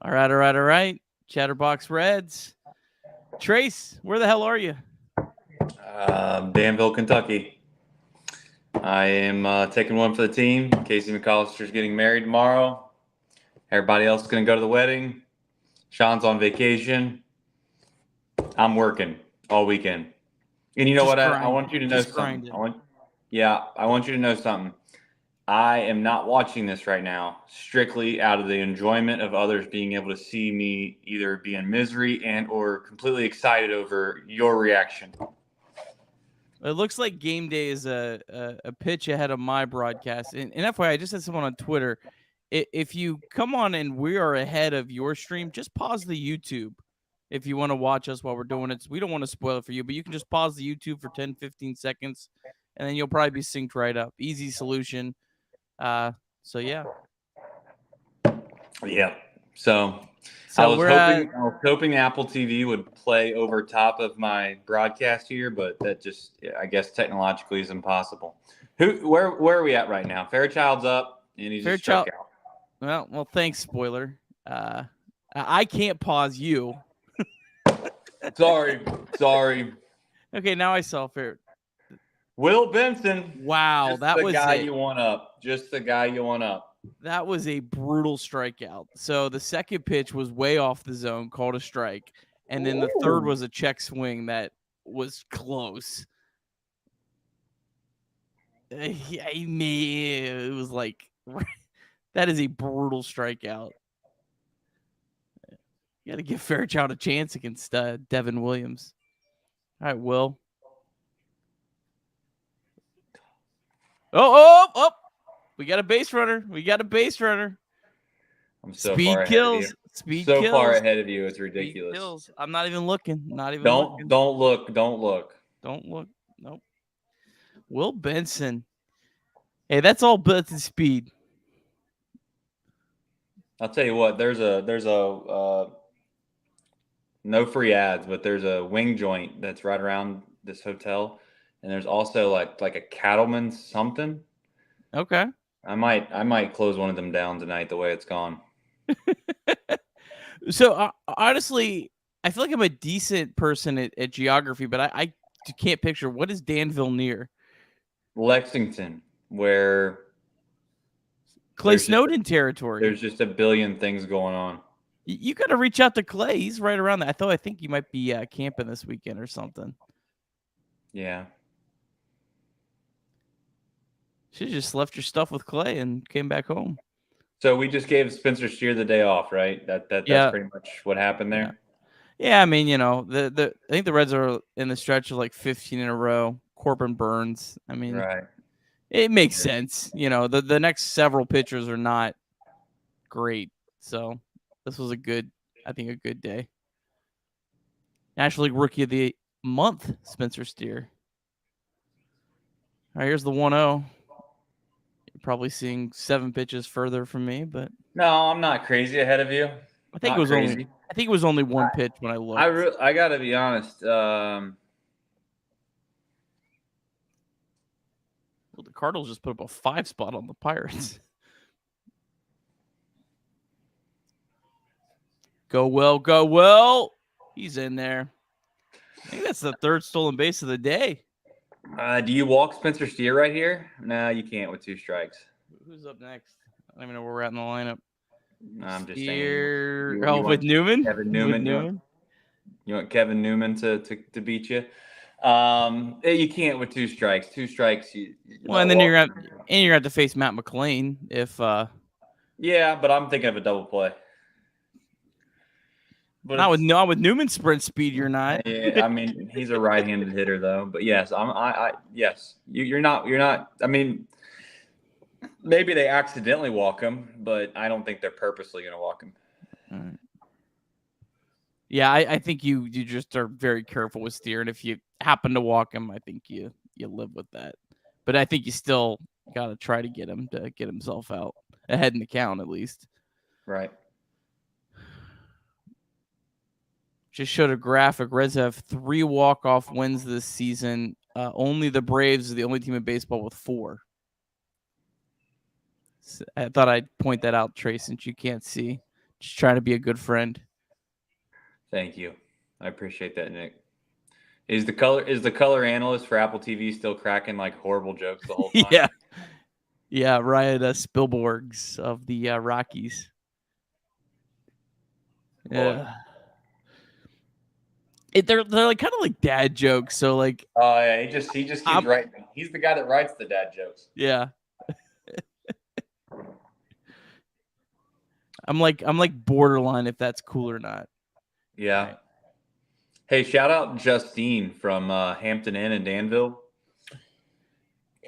All right. Chatterbox Reds. Trace, where the hell are you? Danville, Kentucky. I am taking one for the team. Casey McCollister's getting married tomorrow. Everybody else is going to go to the wedding. Sean's on vacation. I'm working all weekend. And you know Just what? I grind. want you to know Just something. grinding. I want you to know something. I am not watching this right now strictly out of the enjoyment of others being able to see me either be in misery and or completely excited over your reaction. It looks like game day is a pitch ahead of my broadcast. And FYI, I just had someone on Twitter. If you come on and we are ahead of your stream, just pause the YouTube if you want to watch us while we're doing it. We don't want to spoil it for you, but you can just pause the YouTube for 10, 15 seconds, and then you'll probably be synced right up. Easy solution. So yeah. Yeah. So I So was we're hoping I was hoping Apple TV would play over top of my broadcast here, but that just I guess technologically is impossible. Where are we at right now? Fairchild's up and he just struck Fairchild. out. Well, thanks, spoiler. I can't pause you. Sorry. Okay, now I saw fair. Will Benson. Wow, Just that the was guy it. you want up. Just the guy you want up. That was a brutal strikeout. So the second pitch was way off the zone, called a strike, and then the third was a check swing that was close. Yeah, it was like that is a brutal strikeout. You got to give Fairchild a chance against Devin Williams. All right, Will. Oh! We got a base runner. I'm so Speed far ahead of you. kills. Speed So far kills. ahead of you, it's Speed ridiculous. kills. I'm not even looking. Don't look. Don't look. Nope. Will Benson. Hey, that's all built in speed. I'll tell you what. There's a no free ads, but there's a wing joint that's right around this hotel, and there's also like a cattleman's something. Okay. I might close one of them down tonight. The way it's gone. So honestly, I feel like I'm a decent person at geography, but I can't picture what is Danville near. Lexington, where Clay Snowden territory. there's just a billion things going on. You got to reach out to Clay. He's right around that. I think you might be camping this weekend or something. Yeah. Should have just left your stuff with Clay and came back home. So we just gave Spencer Steer the day off, right? That's pretty much what happened there. Yeah, I mean, the I think the Reds are in the stretch of like 15 in a row. Corbin Burns. I mean, Right. It makes sense. The next several pitchers are not great. So this was a good day. National League Rookie of the Month, Spencer Steer. All right, here's the 1-0. You're probably seeing 7 pitches further from me, but No, I'm not crazy ahead of you. I think it was only one pitch when I looked. I got to be honest. Well, the Cardinals just put up a 5 spot on the Pirates. Go well. He's in there. I think that's the third stolen base of the day. Do you walk Spencer Steer right here? No, you can't with 2 strikes. Who's up next? I don't even know where we're at in the lineup. No, I'm just saying. with Newman? Kevin Newman. You want Kevin Newman to beat you? You can't with 2 strikes. 2 strikes. And then you're gonna have to face Matt McLean if. Yeah, but I'm thinking of a double play. But not with Newman's sprint speed, you're not. Yeah, I mean he's a right-handed hitter though. But yes, yes. You're not. I mean, maybe they accidentally walk him, but I don't think they're purposely going to walk him. All right. Yeah, I think you just are very careful with Steer, and if you happen to walk him, I think you live with that. But I think you still got to try to get him to get himself out ahead in the count at least. Right. Just showed a graphic. Reds have 3 walk-off wins this season. Only the Braves are the only team in baseball with 4. So I thought I'd point that out, Trey, since you can't see. Just trying to be a good friend. Thank you. I appreciate that, Nick. Is the color analyst for Apple TV still cracking like horrible jokes the whole time? Yeah, Ryan Spielborgs of the Rockies. Yeah. They're like kind of like dad jokes. So like, oh yeah, he just keeps writing. He's the guy that writes the dad jokes. Yeah. I'm like borderline if that's cool or not. Yeah. Right. Hey, shout out Justine from Hampton Inn in Danville.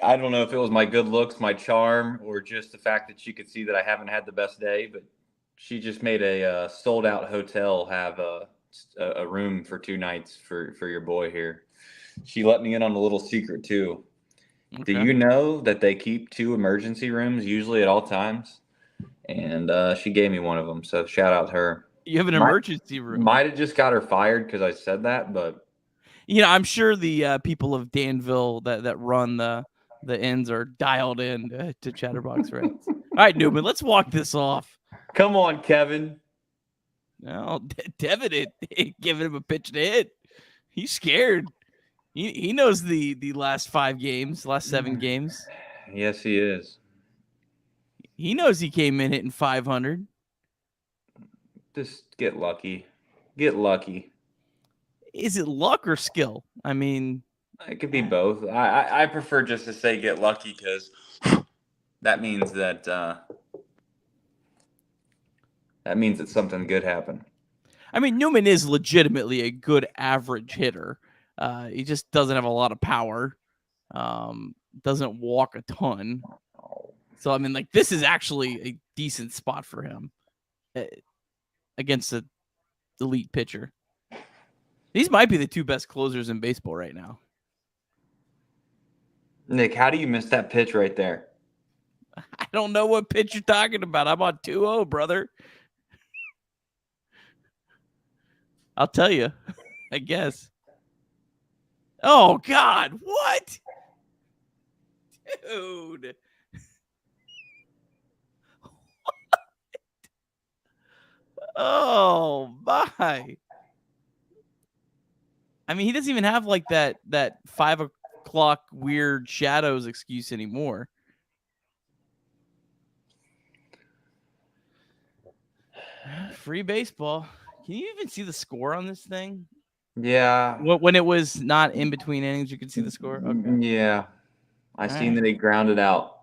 I don't know if it was my good looks, my charm, or just the fact that she could see that I haven't had the best day, but she just made a sold out hotel have a room for 2 nights for your boy here. She let me in on a little secret too. Okay. Do you know that they keep 2 emergency rooms usually at all times? And she gave me one of them, so shout out her. You have an emergency room. Might have just got her fired because I said that, but I'm sure the people of Danville that run the inns are dialed in to Chatterbox Reds. All right, Newman, let's walk this off. Come on, Kevin. No, Devin giving him a pitch to hit. He's scared. He knows the last 5 games, last 7 games. Yes, he is. He knows he came in hitting 500. Just get lucky. Get lucky. Is it luck or skill? I mean, it could be both. I prefer just to say get lucky because that means that something good happened. I mean, Newman is legitimately a good average hitter. He just doesn't have a lot of power. Doesn't walk a ton. So I mean, like, this is actually a decent spot for him against an elite pitcher. These might be the 2 best closers in baseball right now. Nick, how do you miss that pitch right there? I don't know what pitch you're talking about. I'm on 2-0, brother. I'll tell you, I guess. Oh, God. What? Dude. What? Oh, my. I mean, he doesn't even have like that 5 o'clock weird shadows excuse anymore. Free baseball. Can you even see the score on this thing? Yeah. When it was not in between innings, you could see the score? Okay. Yeah. I seen that he grounded out.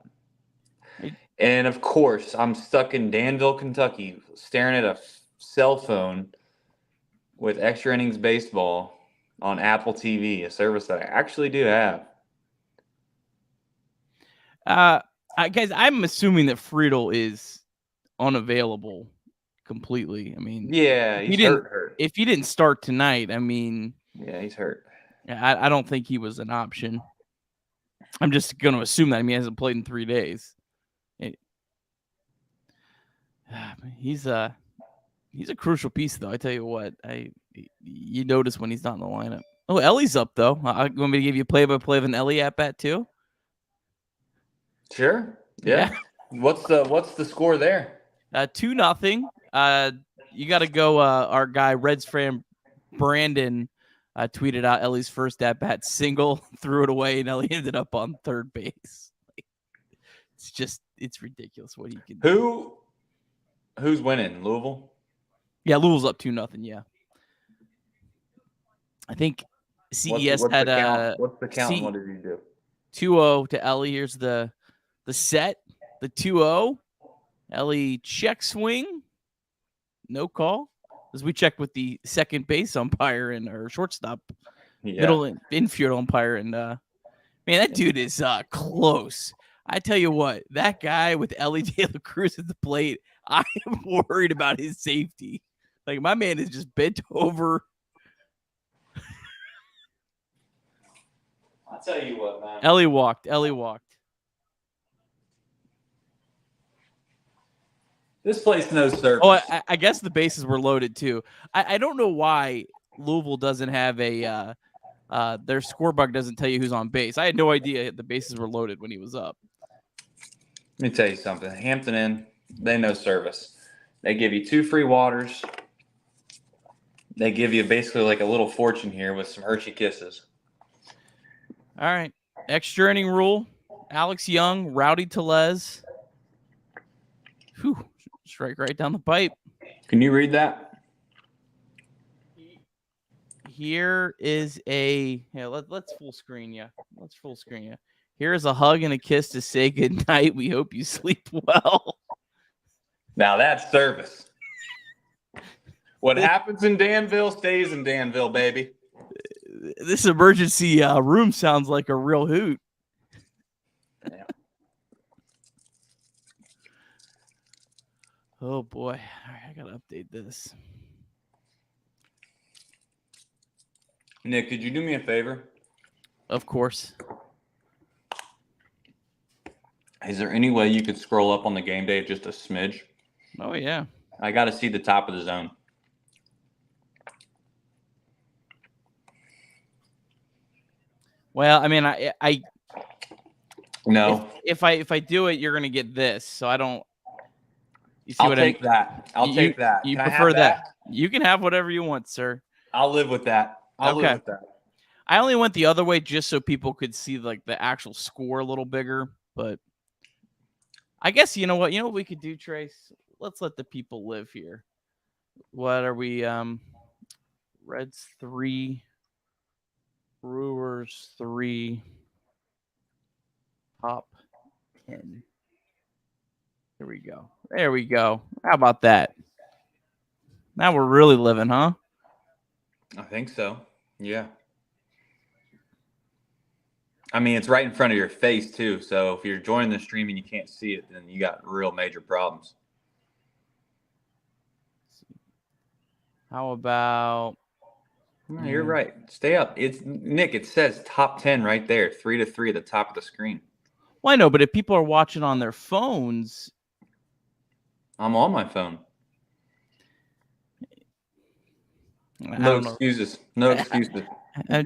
And, of course, I'm stuck in Danville, Kentucky, staring at a cell phone with Extra Innings Baseball on Apple TV, a service that I actually do have. Guys, I'm assuming that Friedel is unavailable completely. I mean, yeah, he's hurt. If he didn't start tonight, I mean, yeah, he's hurt. I don't think he was an option. I'm just going to assume that. I mean, he hasn't played in 3 days. He's a crucial piece, though. I tell you what, you notice when he's not in the lineup. Oh, Ellie's up though. You want me to give you play-by-play of an Ellie at bat too? Sure. Yeah. What's the score there? 2-0. You got to go. Our guy Reds fan Brandon tweeted out Ellie's first at bat single, threw it away, and Ellie ended up on third base. It's ridiculous what he can do. Who's winning? Louisville? Yeah, Louisville's up 2-0. Yeah. I think CES what's had the count? What's the count? What did you do? 2-0 to Ellie. Here's the set. The 2-0. Ellie check swing. No call. As we checked with the second base umpire and our shortstop, middle and infield umpire, and man, that dude is close. I tell you what, that guy with Ellie De La Cruz at the plate, I am worried about his safety. Like, my man is just bent over. I'll tell you what, man. Ellie walked. This place knows service. Oh, I guess the bases were loaded too. I don't know why Louisville doesn't have their scorebug doesn't tell you who's on base. I had no idea the bases were loaded when he was up. Let me tell you something. Hampton Inn, they know service. They give you 2 free waters. They give you basically like a little fortune here with some Hershey Kisses. All right. Extra inning rule. Alex Young, Rowdy Tellez. Whew. Strike right down the pipe. Can you read that? Here is a let's full screen you. Let's full screen you. Here is a hug and a kiss to say good night. We hope you sleep well. Now that's service. What happens in Danville stays in Danville, baby. This emergency room sounds like a real hoot. Yeah. Oh boy. All right, I gotta update this. Nick, could you do me a favor? Of course. Is there any way you could scroll up on the game day just a smidge? Oh yeah. I got to see the top of the zone. Well, I mean, I No. if I do it, you're gonna get this. So I don't. You see I'll what take that. I'll take that. You Can I prefer have that? You can have whatever you want, sir. I'll live with that. I'll live with that. I only went the other way just so people could see like the actual score a little bigger. But I guess you know what we could do, Trace. Let's let the people live here. What are we? Reds 3, Brewers 3, top 10. Here we go. There we go. How about that? Now we're really living, huh? I think so. Yeah. I mean, it's right in front of your face, too. So if you're joining the stream and you can't see it, then you got real major problems. How about... No, you're right. Stay up. It's Nick, it says top 10 right there. 3-3 at the top of the screen. Well, I know, but if people are watching on their phones... I'm on my phone. No excuses. No excuses.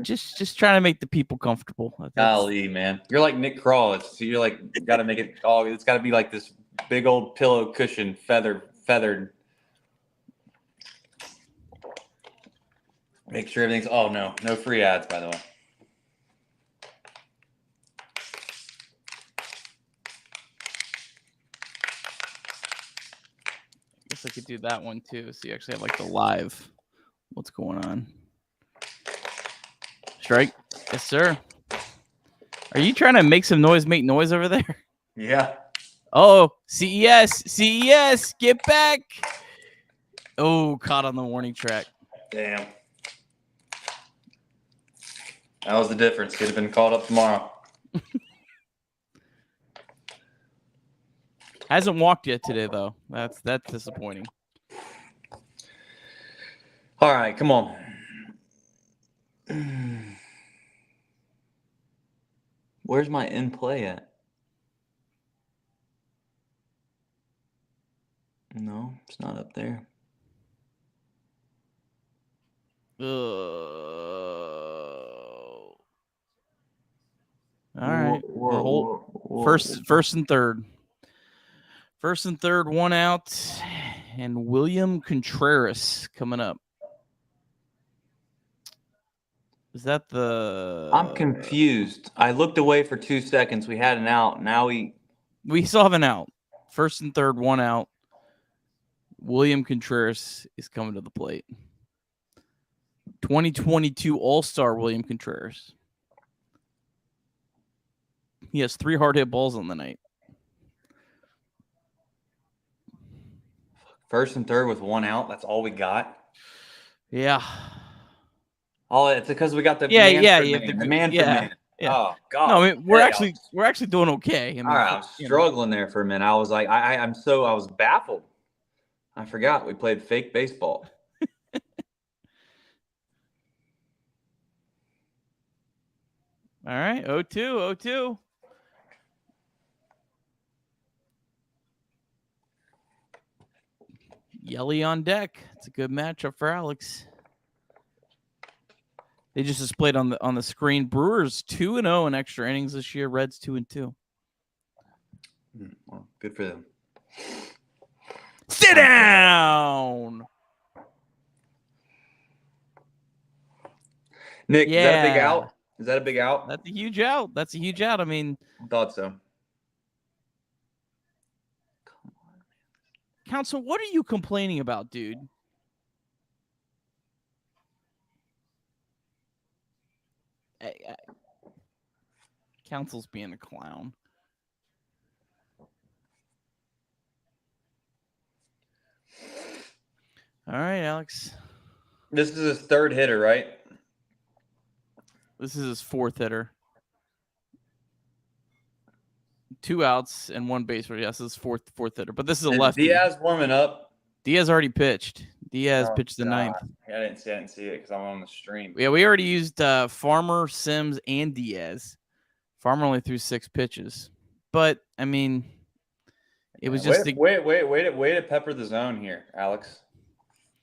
Just trying to make the people comfortable. Golly, man. You're like Nick Kroll. You're like, got to make it all. It's got to be like this big old pillow cushion, feathered. Make sure everything's. Oh, no free ads, by the way. I guess I could do that one too. So you actually have like the live. What's going on? Strike. Yes, sir. Are you trying to make make noise over there? Yeah. Oh, CES, get back. Oh, caught on the warning track. Damn. That was the difference. Could have been called up tomorrow. Hasn't walked yet today, though. That's disappointing. All right, come on. Where's my in play at? No, it's not up there. All right. First and third. First and third, one out, and William Contreras coming up. Is that the... I'm confused. I looked away for 2 seconds. We had an out. Now we still have an out. First and third, one out. William Contreras is coming to the plate. 2022 All-Star William Contreras. He has 3 hard hit balls on the night. First and third with one out. That's all we got. Yeah. Oh, it's because we got the the man for man. Yeah. Oh God. No, I mean we're actually doing okay. I mean, all right, I was struggling there for a minute. I was like, I was baffled. I forgot we played fake baseball. All right, 0-2. Yelly on deck. It's a good matchup for Alex. They just displayed on the screen. Brewers 2-0 in extra innings this year. Reds 2-2. Well, good for them. Sit down. Nick, Yeah. is that a big out? Is that a big out? That's a huge out. That's a huge out. I mean, I thought so. Counsel, what are you complaining about, dude? Counsel's being a clown. All right, Alex. This is his third hitter, right? This is his fourth hitter. 2 outs and 1 base runner. Yes, this is fourth hitter. But this is a lefty. Diaz warming up. Diaz already pitched. Diaz pitched the ninth. Yeah, I didn't see it because I'm on the stream. Yeah, we already used Farmer, Sims, and Diaz. Farmer only threw 6 pitches. But, I mean, it was just... Way to pepper the zone here, Alex.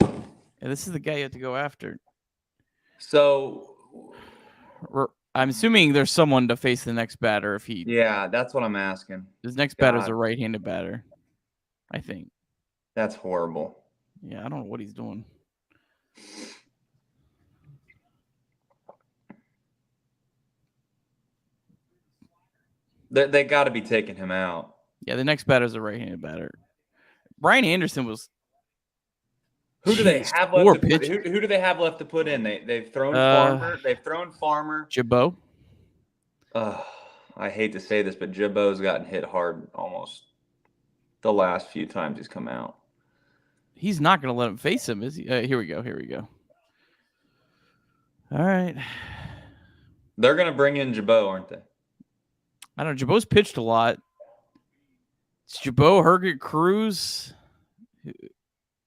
Yeah, this is the guy you have to go after. So... I'm assuming there's someone to face the next batter if he... Yeah, that's what I'm asking. His next batter's a right-handed batter, I think. That's horrible. Yeah, I don't know what he's doing. They got to be taking him out. Yeah, the next batter's a right-handed batter. Brian Anderson was... Who do they have left to put? Who do they have left to put in? They've thrown Farmer. They've thrown Farmer. Jabot. I hate to say this, but Jabot's gotten hit hard almost the last few times he's come out. He's not going to let him face him, is he? Here we go. All right. They're going to bring in Jabot, aren't they? I don't know. Jabot's pitched a lot. It's Jabot, Herget, Cruz.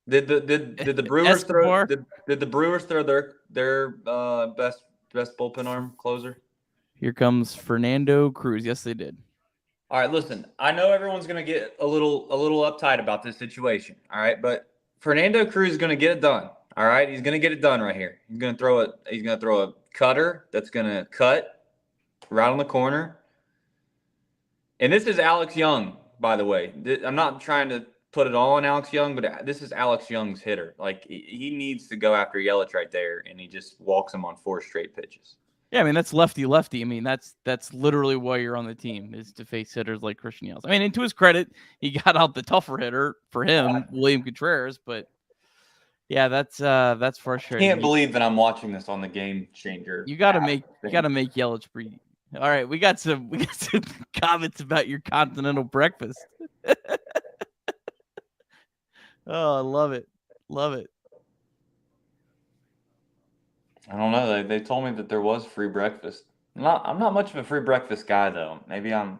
Did the Brewers throw? Did the Brewers throw their best bullpen arm closer? Here comes Fernando Cruz. Yes, they did. All right, listen. I know everyone's going to get a little uptight about this situation. All right, but Fernando Cruz is going to get it done. All right, he's going to get it done right here. He's going to throw it. He's going to throw a cutter that's going to cut right on the corner. And this is Alex Young, by the way. I'm not trying to put it all on Alex Young, but this is Alex Young's hitter. Like, he needs to go after Yelich right there, and he just walks him on 4 straight pitches. Yeah, I mean, that's lefty. I mean, that's literally why you're on the team, is to face hitters like Christian Yelich. I mean, and to his credit, he got out the tougher hitter for him, William Contreras, but yeah, that's frustrating. I can't believe that I'm watching this on the Game Changer. You gotta make Yelich breathe. All right, we got some comments about your continental breakfast. Oh, I love it. I don't know. They told me that there was free breakfast. I'm not much of a free breakfast guy, though. Maybe I'm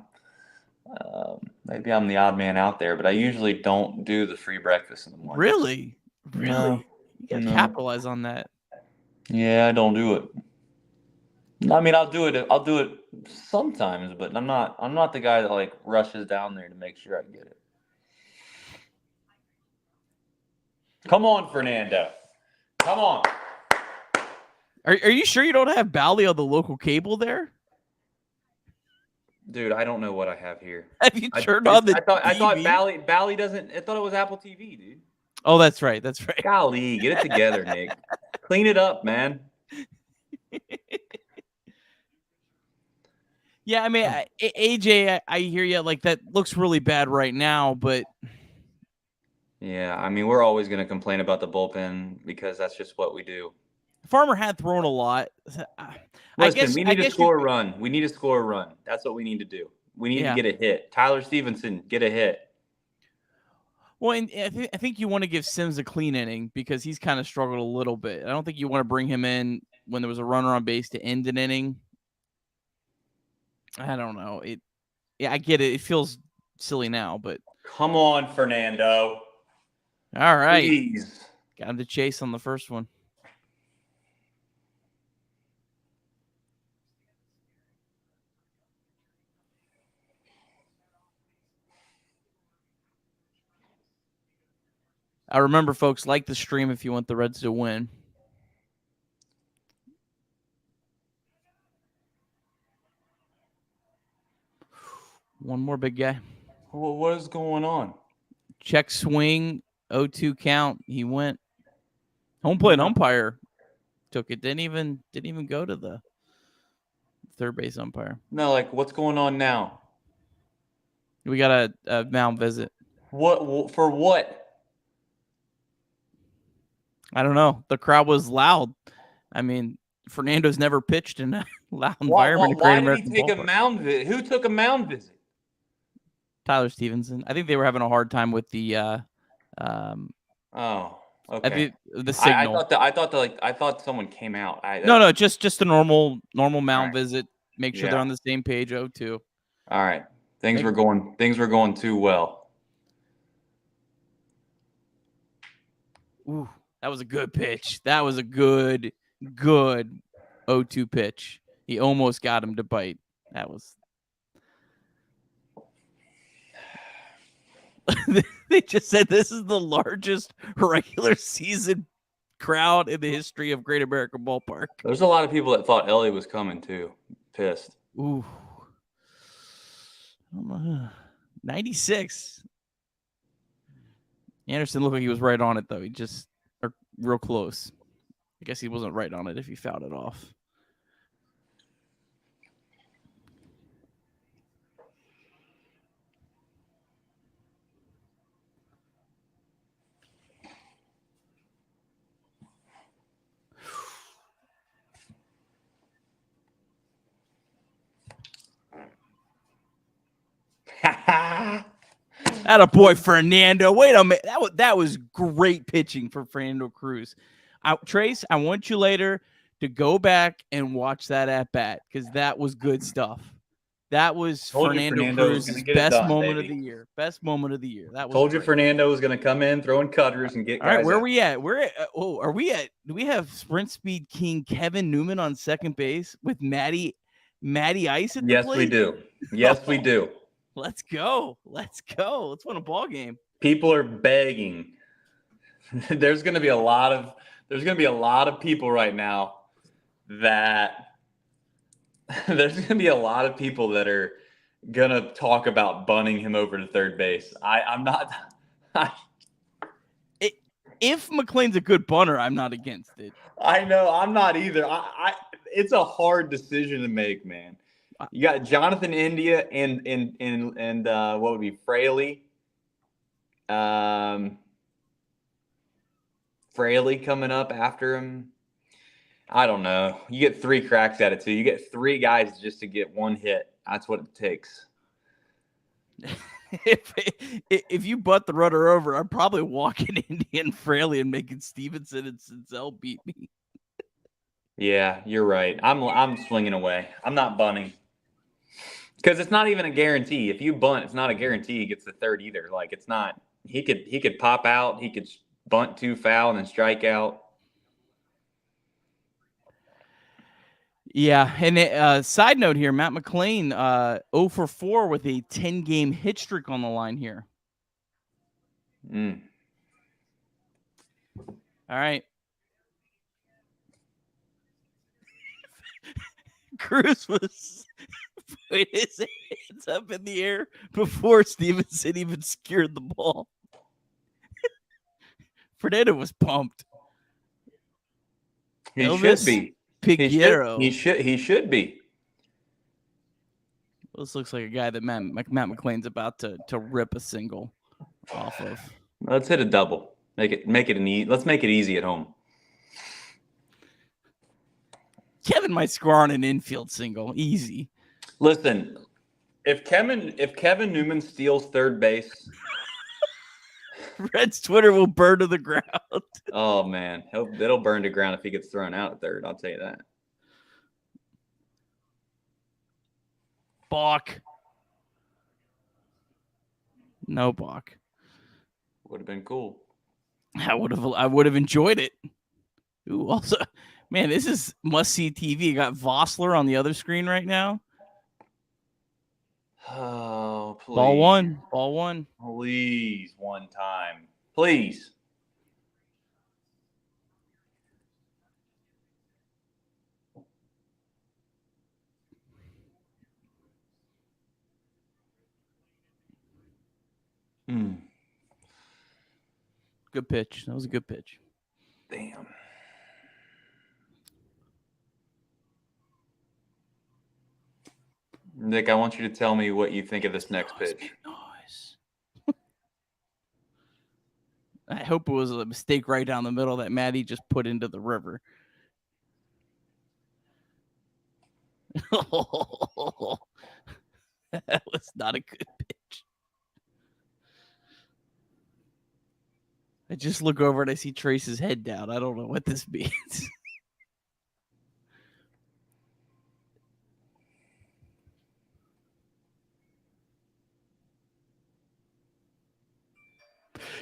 the odd man out there, but I usually don't do the free breakfast in the morning. Really? No. You gotta capitalize on that. Yeah, I don't do it. I mean, I'll do it sometimes, but I'm not the guy that like rushes down there to make sure I get it. Come on, Fernando. Come on. Are you sure you don't have Bally on the local cable there? Dude, I don't know what I have here. Have you turned on the TV? I thought Bally doesn't. I thought it was Apple TV, dude. Oh, that's right. Golly, get it together, Nick. Clean it up, man. Yeah, I mean, AJ, I hear you. Like, that looks really bad right now, but yeah, I mean, we're always going to complain about the bullpen because that's just what we do. Farmer had thrown a lot. Listen, we need to score a run. We need to score a run. That's what we need to do. We need to get a hit. Tyler Stevenson, get a hit. Well, and I think you want to give Sims a clean inning because he's kind of struggled a little bit. I don't think you want to bring him in when there was a runner on base to end an inning. I don't know. I get it. It feels silly now, but come on, Fernando. All right. Please. Got him to chase on the first one. I remember, folks, like the stream if you want the Reds to win. One more big guy. What is going on? Check swing 0-2 count. He went home plate umpire took it. Didn't even go to the third base umpire. No, like what's going on now? We got a mound visit. What for what? I don't know. The crowd was loud. I mean, Fernando's never pitched in a loud environment. Why did he take a mound visit? Who took a mound visit? Tyler Stevenson. I think they were having a hard time with the okay. The signal. I thought someone came out. No, just a normal mound visit. Make sure they're on the same page. 0-2. All right. Things were going too well. Ooh, that was a good pitch. That was a good 0-2 pitch. He almost got him to bite. That was. They just said this is the largest regular season crowd in the history of Great American Ballpark. There's a lot of people that thought Ellie was coming too. Pissed. Ooh. 96. Anderson looked like he was right on it, though. He just real close. I guess he wasn't right on it if he fouled it off. Attaboy, Fernando. Wait a minute. That was great pitching for Fernando Cruz. Trace, I want you later to go back and watch that at bat because that was good stuff. That was Fernando Cruz's best moment of the year. Best moment of the year. That was told you Fernando was going to come in throwing cutters and get guys. All right, where are we at? Are we at? Do we have sprint speed king Kevin Newman on second base with Matty Ice at the plate? Yes, we do. Yes, we do. Let's go. Let's win a ball game. People are begging. There's going to be a lot of people right now that there's going to be a lot of people that are going to talk about bunting him over to third base. I'm not. If McLean's a good bunter, I'm not against it. I know. I'm not either. It's a hard decision to make, man. You got Jonathan India and what would be Fraley? Fraley coming up after him. I don't know. You get 3 cracks at it too. You get 3 guys just to get 1 hit. That's what it takes. If you butt the runner over, I'm probably walking India and Fraley and making Stevenson and Senzel beat me. Yeah, you're right. I'm swinging away. I'm not bunting. Because it's not even a guarantee. If you bunt, it's not a guarantee he gets the third either. Like it's not. He could pop out. He could bunt 2 foul and then strike out. Yeah, and side note here, Matt McLean 0 for 4 with a 10-game hit streak on the line here. All right. Cruz was put his hands up in the air before Stevenson even secured the ball. Fernando was pumped. He should be. Piguero. He should be. This looks like a guy that Matt McLean's about to rip a single off of. Let's hit a double. Let's make it easy at home. Kevin might score on an infield single. Easy. Listen, if Kevin Newman steals third base, Reds Twitter will burn to the ground. Oh man, it'll burn to ground if he gets thrown out at third. I'll tell you that. Balk. No balk. Would have been cool. I would have enjoyed it. Ooh, also, man, this is must-see TV. You got Vossler on the other screen right now. Oh, please. Ball one. Please, one time. Please. Good pitch. That was a good pitch. Damn. Nick, I want you to tell me what you think of this next pitch. Nice. I hope it was a mistake right down the middle that Matty just put into the river. That was not a good pitch. I just look over and I see Trace's head down. I don't know what this means.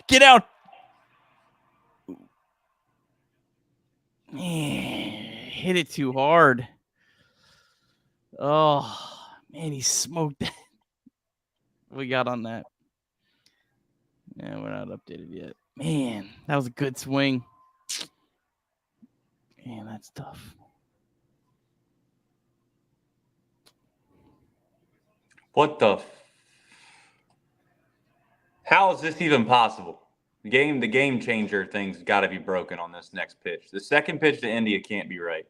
Get out! Man, hit it too hard. Oh, man, he smoked that. We got on that. Yeah, we're not updated yet. Man, that was a good swing. Man, that's tough. What the? How is this even possible? The game changer thing's got to be broken on this next pitch. The second pitch to India can't be right.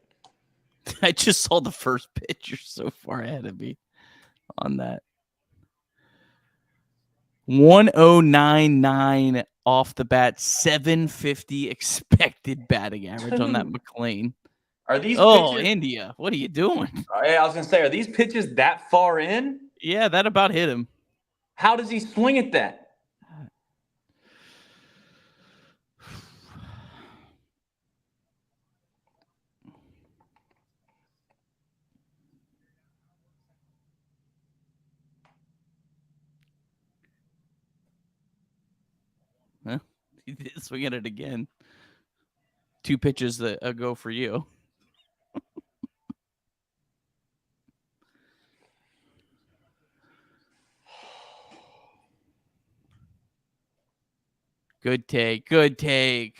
I just saw the first pitch. You're so far ahead of me on that. 1099 off the bat, 750 expected batting average on that McLean. Are these pitches... pitches... India, what are you doing? I was going to say, are these pitches that far in? Yeah, that about hit him. How does he swing at that? Huh? He did swing at it again. 2 pitches that go for you. Good take. Good take.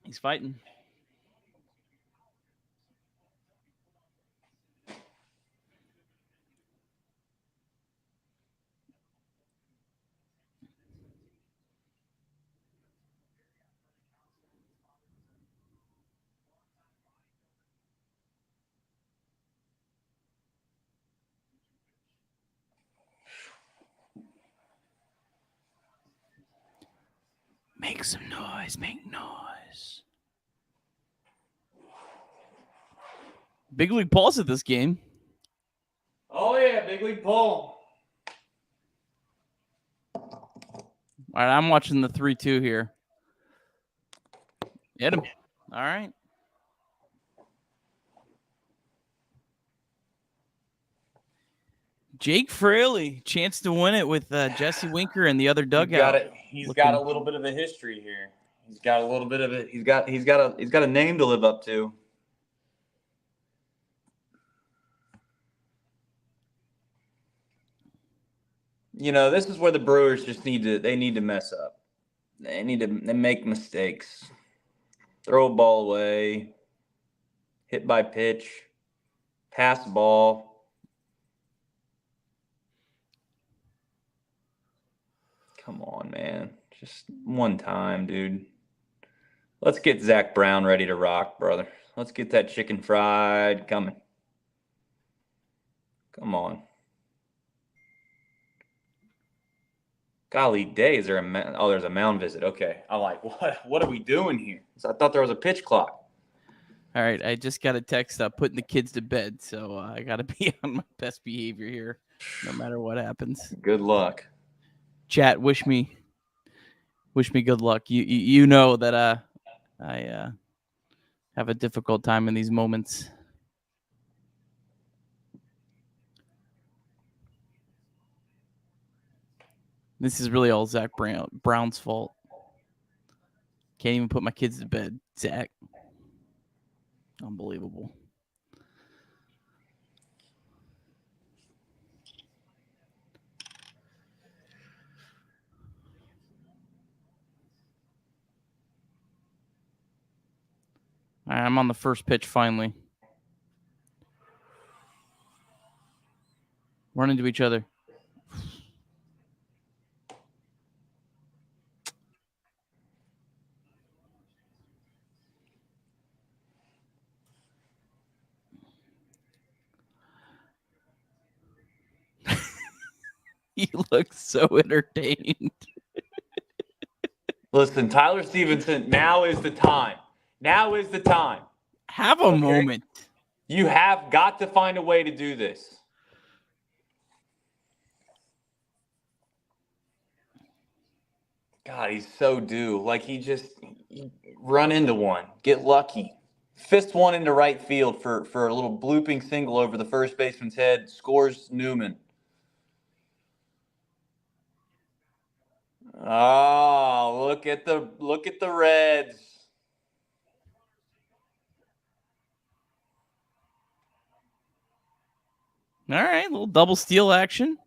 He's fighting. Make some noise. Make noise. Big League Paul's at this game. Oh, yeah. Big League Paul. All right, I'm watching the 3-2 here. Hit him. All right. Jake Fraley, chance to win it with Jesse Winker and the other dugout. He's got a little bit of a history here. He's got a little bit of it. He's got a name to live up to. You know, this is where the Brewers just need to mess up. They need to make mistakes. Throw a ball away. Hit by pitch. Pass the ball. Come on, man. Just one time, dude. Let's get Zach Brown ready to rock, brother. Let's get that chicken fried coming. Come on. Golly day, is there a oh, there's a mound visit. Okay. I'm like, what are we doing here? So I thought there was a pitch clock. All right, I just got a text putting the kids to bed, so I got to be on my best behavior here, no matter what happens. Good luck. Chat, wish me good luck. You know that I have a difficult time in these moments. This is really all Zach Brown's fault. Can't even put my kids to bed, Zach. Unbelievable. All right, I'm on the first pitch finally. Run into each other. He looks so entertained. Listen, Tyler Stevenson, now is the time. Now is the time. Have a moment. You have got to find a way to do this. God, he's so due. Like he run into one, get lucky. Fist one into right field for a little blooping single over the first baseman's head. Scores Newman. Oh, look at the Reds. All right, little double steal action.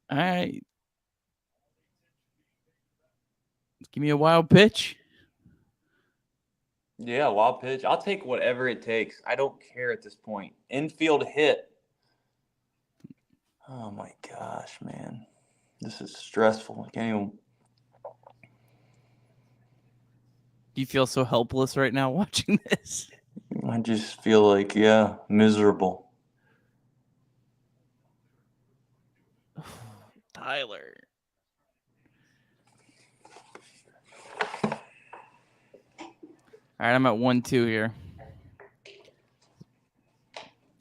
All right. Give me a wild pitch. Yeah, wild pitch. I'll take whatever it takes. I don't care at this point. Infield hit. Oh my gosh, man. This is stressful. I can't even. Do you feel so helpless right now watching this? I just feel like, miserable. Tyler. All right, I'm at 1-2 here.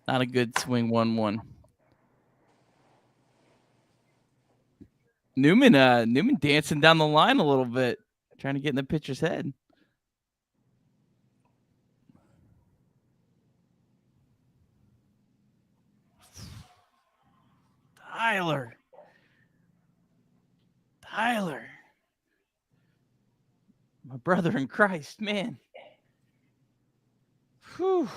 Not a good swing, 1-1. Newman dancing down the line a little bit, trying to get in the pitcher's head. Tyler. My brother in Christ, man. Whew.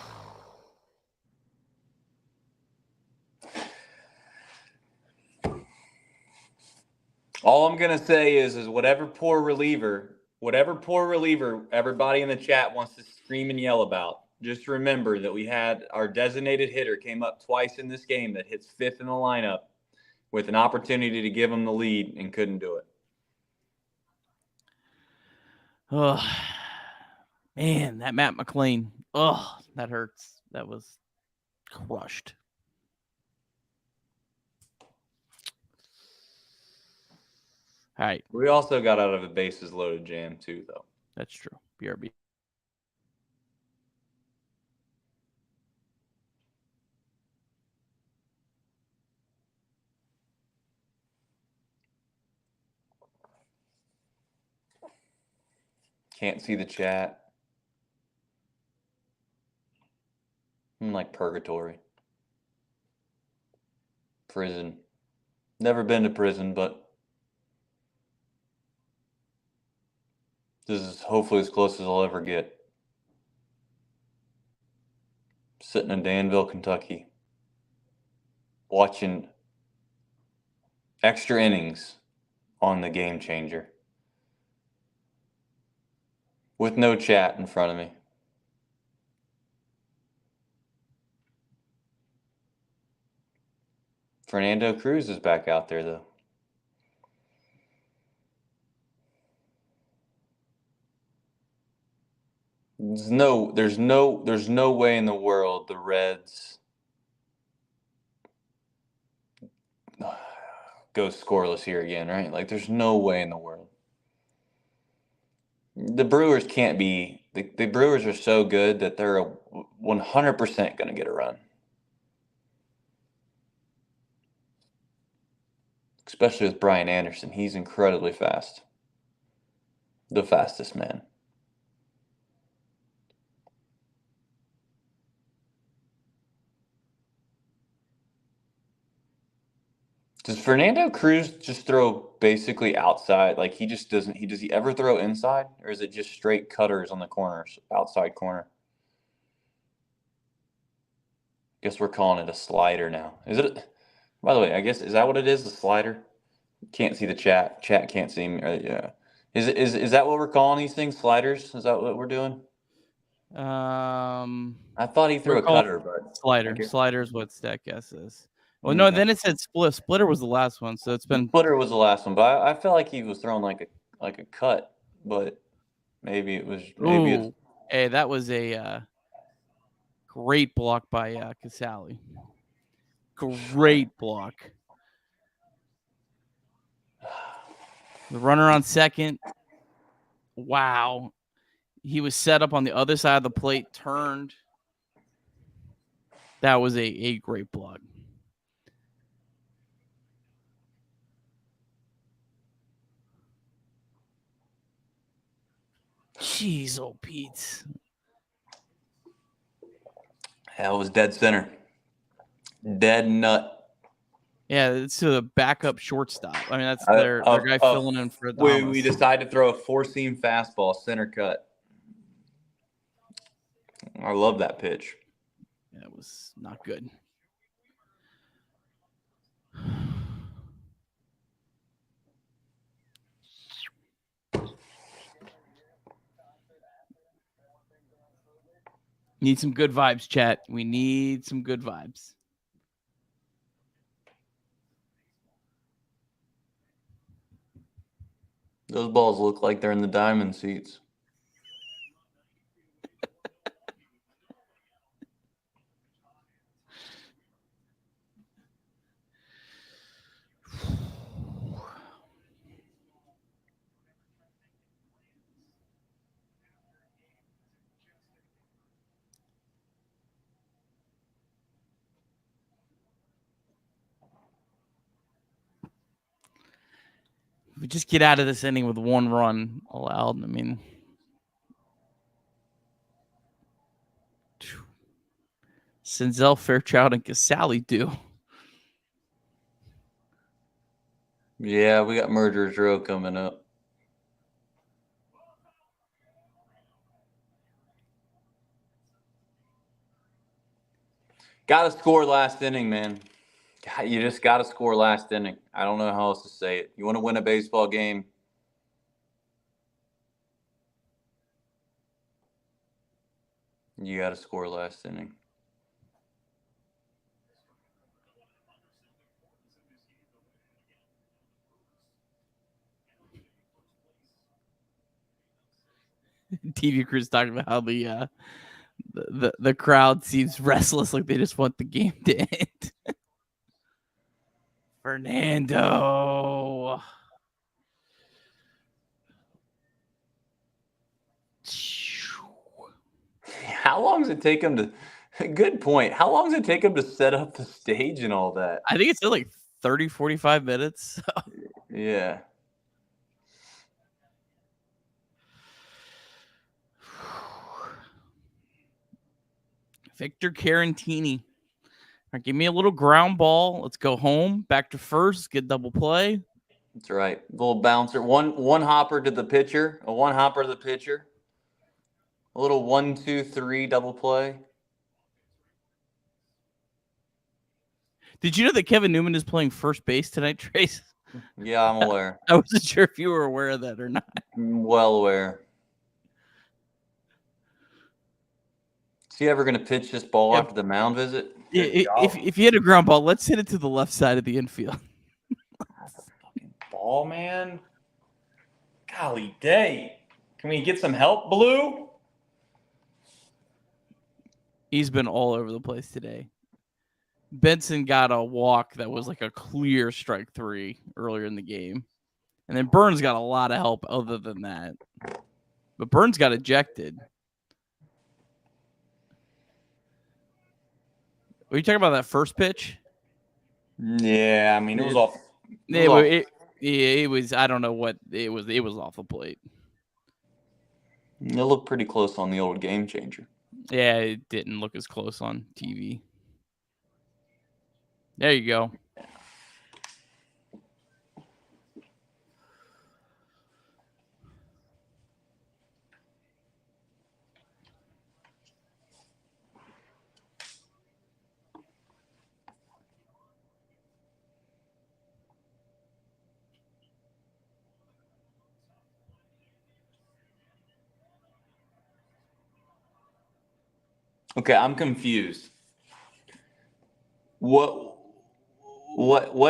All I'm going to say is whatever poor reliever everybody in the chat wants to scream and yell about, just remember that we had our designated hitter came up twice in this game that hits fifth in the lineup with an opportunity to give him the lead and couldn't do it. Oh, man, that Matt McLean. Oh, that hurts. That was crushed. All right. We also got out of a bases loaded jam too, though. That's true. BRB. Can't see the chat. I'm like purgatory. Prison. Never been to prison, but this is hopefully as close as I'll ever get. Sitting in Danville, Kentucky, watching extra innings on the Game Changer with no chat in front of me. Fernando Cruz is back out there, though. There's no way in the world the Reds go scoreless here again, right? Like, there's no way in the world. The Brewers can't be. The Brewers are so good that they're 100% going to get a run. Especially with Brian Anderson. He's incredibly fast. The fastest man. Does Fernando Cruz just throw basically outside? Like he just doesn't. Does he ever throw inside, or is it just straight cutters on the corners, outside corner? Guess we're calling it a slider now. Is it? By the way, I guess is that what it is? The slider. Can't see the chat. Chat can't see me. Yeah. Is that what we're calling these things? Sliders? Is that what we're doing? I thought he threw a cutter, but slider. Slider is what stat guess is. Well, Okay. no, then it said split. Splitter was the last one, so it's been. Splitter was the last one, but I felt like he was throwing like a cut, but maybe it was Ooh, hey, that was a great block by Casale. Great block. The runner on second. Wow. He was set up on the other side of the plate, turned. That was a great block. Jeez, oh Pete. That was dead center. Dead nut. Yeah, it's to the backup shortstop. I mean, that's their guy filling in for Thom. We decided to throw a four-seam fastball, center cut. I love that pitch. That was not good. Need some good vibes, chat. We need some good vibes. Those balls look like they're in the diamond seats. If we just get out of this inning with one run allowed, I mean, Senzel, Fairchild, and Casale do. Yeah, we got Murderers Row coming up. Got to score last inning, man. You just got to score last inning. I don't know how else to say it. You want to win a baseball game? You got to score last inning. TV crew's talking about how the crowd seems restless, like they just want the game to end. Fernando. How long does it take him to? Good point. How long does it take him to set up the stage and all that? I think it's like 30, 45 minutes. Yeah. Victor Carantini. Right, give me a little ground ball. Let's go home. Back to first. Get double play. That's right. Little bouncer. One hopper to the pitcher. A one hopper to the pitcher. A little 1-2-3 double play. Did you know that Kevin Newman is playing first base tonight, Trace? Yeah, I'm aware. I wasn't sure if you were aware of that or not. I'm well aware. Is he ever going to pitch this ball after the mound visit? If you hit a ground ball, let's hit it to the left side of the infield. That's a fucking ball, man. Golly day. Can we get some help, Blue? He's been all over the place today. Benson got a walk that was like a clear strike three earlier in the game. And then Burns got a lot of help other than that. But Burns got ejected. Were you talking about that first pitch? Yeah, I mean, it was off. It was. I don't know what it was. It was off the plate. It looked pretty close on the old game changer. Yeah, it didn't look as close on TV. There you go. Okay, I'm confused. What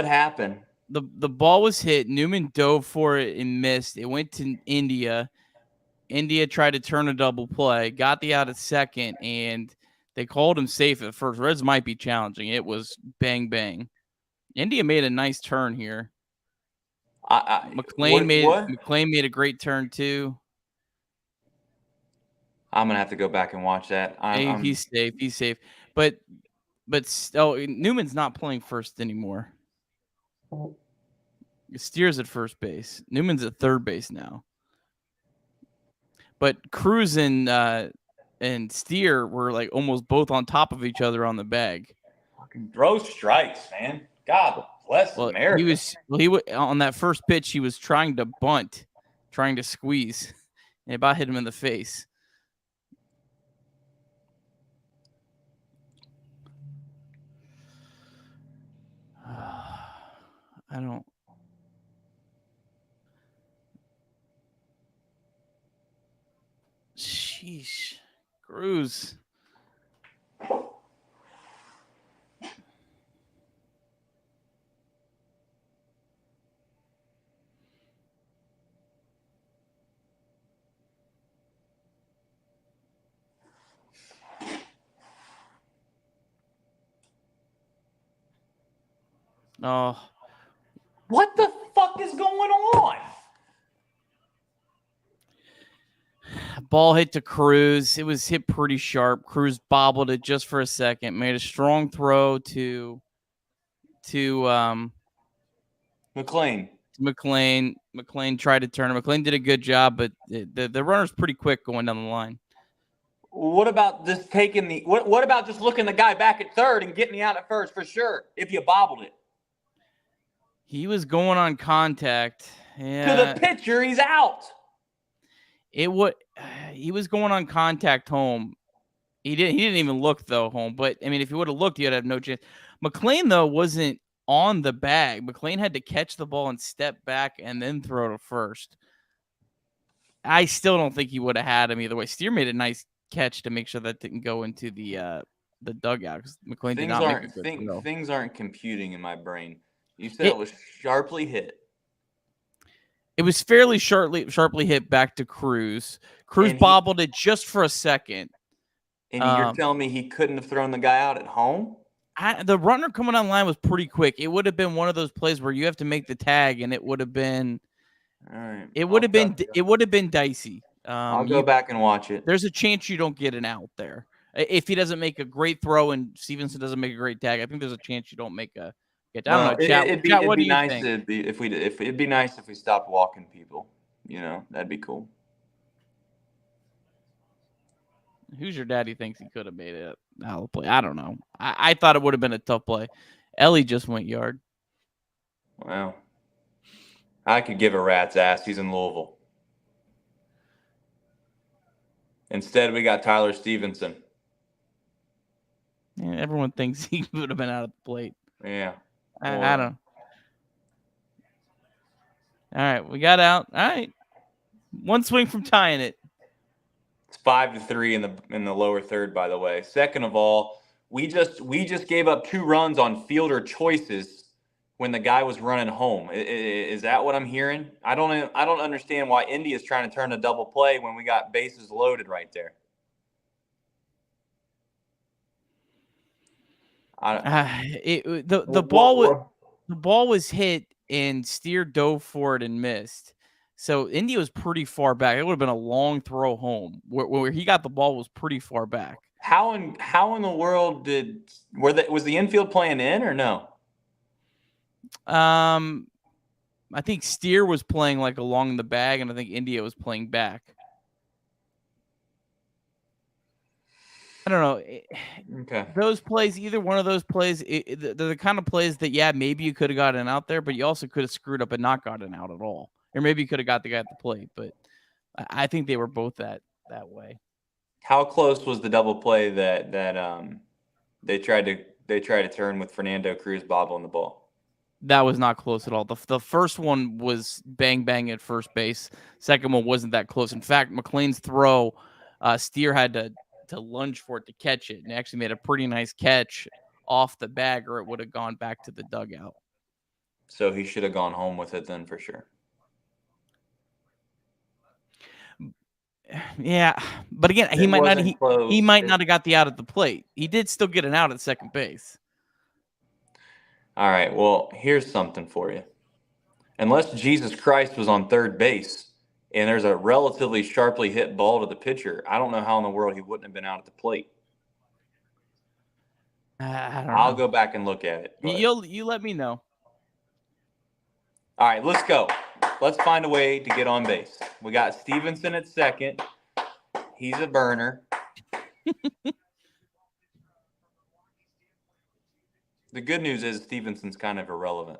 happened? The ball was hit. Newman dove for it and missed. It went to India. India tried to turn a double play, got the out at second, and they called him safe at first. Reds might be challenging. It was bang bang. India made a nice turn here. McLean made a great turn too. I'm gonna have to go back and watch that. He's safe. He's safe. But Newman's not playing first anymore. Steer's at first base. Newman's at third base now. But Cruz and Steer were like almost both on top of each other on the bag. Fucking throw strikes, man. God bless America. He was on that first pitch. He was trying to bunt, trying to squeeze, and it about hit him in the face. I don't. Sheesh. Cruz. Oh. What the fuck is going on? Ball hit to Cruz. It was hit pretty sharp. Cruz bobbled it just for a second. Made a strong throw to McLean. McLean tried to turn him. McLean did a good job, but the runner's pretty quick going down the line. What about just taking the what about just looking the guy back at third and getting the out at first for sure if you bobbled it? He was going on contact. Yeah. To the pitcher, he's out. He was going on contact home. He didn't even look though home, but I mean if he would have looked, you'd have no chance. McLean though wasn't on the bag. McLean had to catch the ball and step back and then throw to first. I still don't think he would have had him either way. Steer made a nice catch to make sure that didn't go into the dugout because McLean did not make a good throw. Things aren't computing in my brain. You said it was sharply hit. It was fairly sharply hit back to Cruz. Cruz bobbled it just for a second. And you're telling me he couldn't have thrown the guy out at home? The runner coming online was pretty quick. It would have been one of those plays where you have to make the tag, and it would have been. All right. It would have been dicey. I'll go back and watch it. There's a chance you don't get an out there if he doesn't make a great throw and Stevenson doesn't make a great tag. I think there's a chance you don't make a. I don't know. Chat, it'd be nice if we stopped walking people. You know, that'd be cool. Who's your daddy thinks he could have made it out of play? I don't know. I thought it would have been a tough play. Ellie just went yard. Well, I could give a rat's ass. He's in Louisville. Instead, we got Tyler Stevenson. Yeah, everyone thinks he would have been out of the plate. Yeah. I don't. All right, we got out. All right, one swing from tying it. It's 5-3 in the lower third. By the way, second of all, we just gave up 2 runs on fielder choices when the guy was running home. Is that what I'm hearing? I don't understand why Indy is trying to turn a double play when we got bases loaded right there. The ball was hit and Steer dove for it and missed. So Indy was pretty far back. It would have been a long throw home. Where he got the ball was pretty far back. How in the world was the infield playing in or no? I think Steer was playing like along the bag, and I think India was playing back. I don't know. Okay. Those plays, either one of those plays, they're the kind of plays that, maybe you could have gotten out there, but you also could have screwed up and not gotten out at all. Or maybe you could have got the guy at the plate, but I think they were both that way. How close was the double play that they tried to turn with Fernando Cruz bobbling the ball? That was not close at all. The first one was bang bang at first base. Second one wasn't that close. In fact, McLean's throw, Steer had to to lunge for it to catch it, and actually made a pretty nice catch off the bag, or it would have gone back to the dugout. So he should have gone home with it then for sure. Yeah, but again, he might not have got the out at the plate. He did still get an out at second base. All right, well, here's something for you. Unless Jesus Christ was on third base and there's a relatively sharply hit ball to the pitcher, I don't know how in the world he wouldn't have been out at the plate. I'll go back and look at it. But... You let me know. All right, let's go. Let's find a way to get on base. We got Stevenson at second. He's a burner. The good news is Stevenson's kind of irrelevant.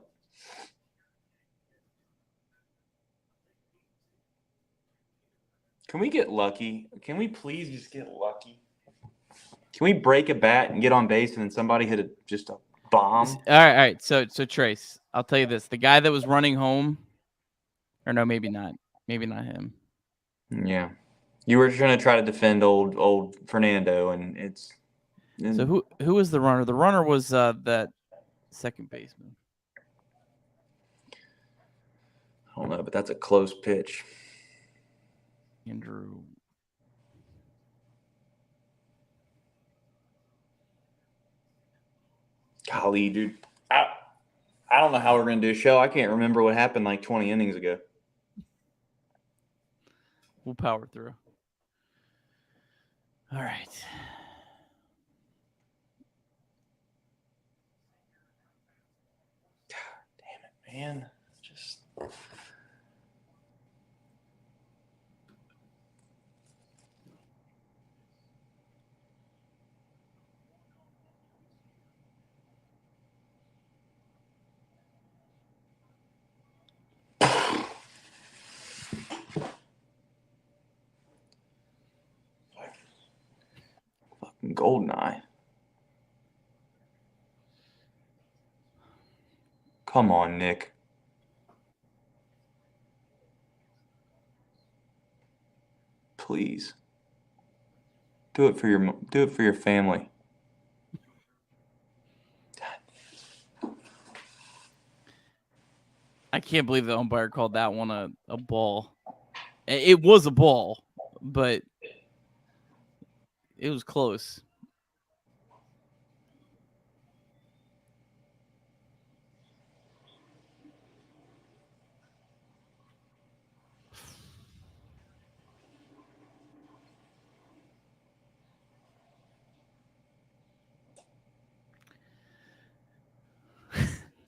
Can we get lucky? Can we please just get lucky? Can we break a bat and get on base and then somebody hit just a bomb? All right. So Trace, I'll tell you this: the guy that was running home, or no, maybe not him. Yeah, you were trying to try to defend old Fernando, and it's. So who was the runner? The runner was that second baseman. I don't know, but that's a close pitch. Andrew. Golly, dude. I don't know how we're going to do a show. I can't remember what happened like 20 innings ago. We'll power through. All right. Damn it, man. Just... Fucking GoldenEye. Come on, Nick. Please. Do it for your family. I can't believe the umpire called that one a ball. It was a ball, but it was close.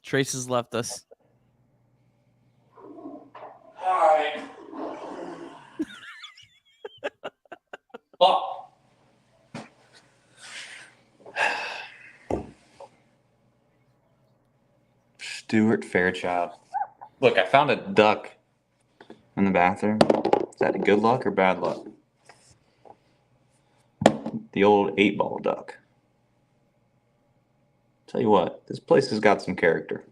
Trace has left us. All right. Oh. Stuart Fairchild. Look, I found a duck in the bathroom. Is that good luck or bad luck? The old 8-ball duck. Tell you what, this place has got some character.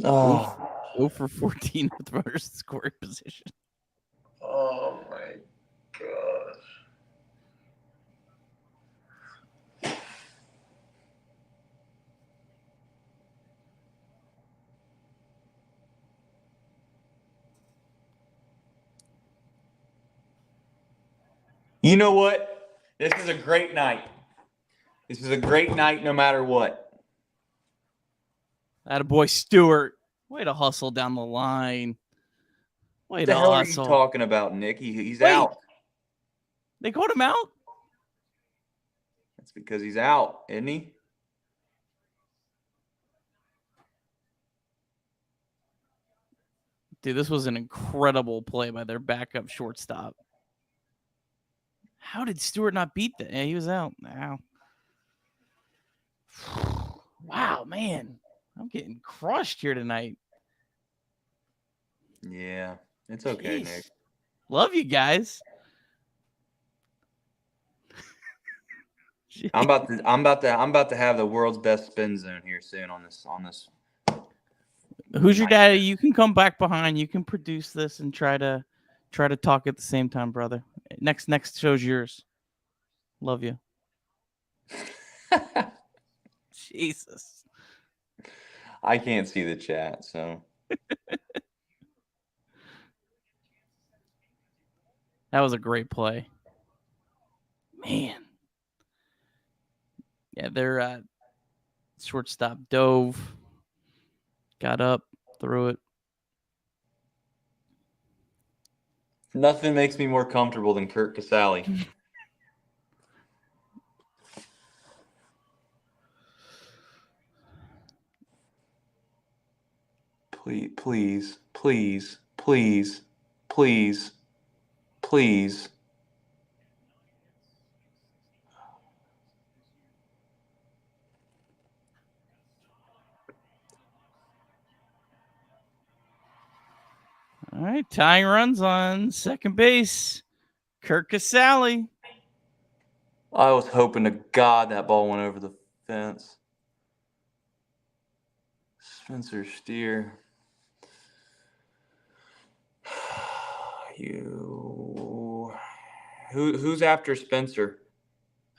Oh. 0 for 14 with runners in scoring position. Oh my gosh. You know what? This is a great night. This is a great night no matter what. Attaboy Stewart. Way to hustle down the line. Way What the to hell hustle. are you talking about, Nick? He's out. They called him out? That's because he's out, isn't he? Dude, this was an incredible play by their backup shortstop. How did Stewart not beat that? Yeah, he was out. Wow. Wow, man. I'm getting crushed here tonight. Yeah, it's okay, Jeez. Nick. Love you guys. I'm about to have the world's best spin zone here soon on this. Who's your daddy? You can come back behind. You can produce this and try to talk at the same time, brother. Next show's yours. Love you. Jesus. I can't see the chat, so. That was a great play. Man. Yeah, their shortstop dove, got up, threw it. Nothing makes me more comfortable than Kurt Casale. Please. All right, tying runs on second base. Kurt Casale. I was hoping to God that ball went over the fence. Spencer Steer. Who's after Spencer?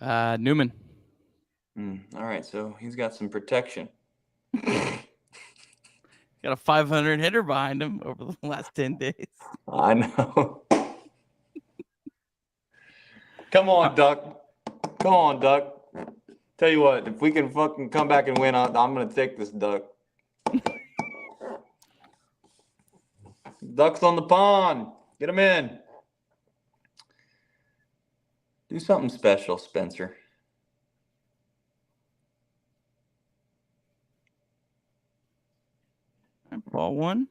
Newman. All right, so he's got some protection. Got a 500 hitter behind him over the last 10 days. I know. Come on, Duck. Tell you what, if we can fucking come back and win, I'm going to take this Duck. Duck's on the pond. Get him in. Do something special, Spencer. Ball one.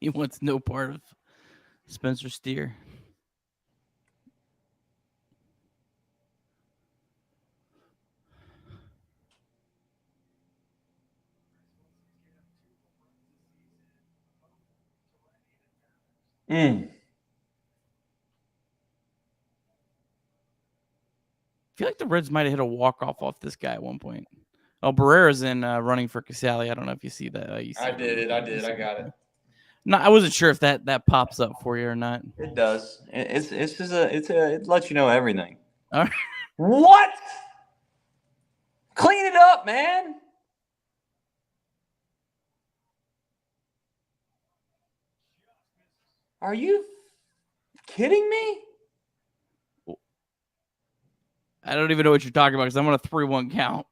He wants no part of Spencer Steer. I feel like the Reds might have hit a walk-off off this guy at one point. Oh, Barrera's in running for Casale. I don't know if you see that. I did. I got it. No, I wasn't sure if that pops up for you or not. It does. It lets you know everything. All right. What? Clean it up, man. Are you kidding me? I don't even know what you're talking about because I'm on a 3-1 count.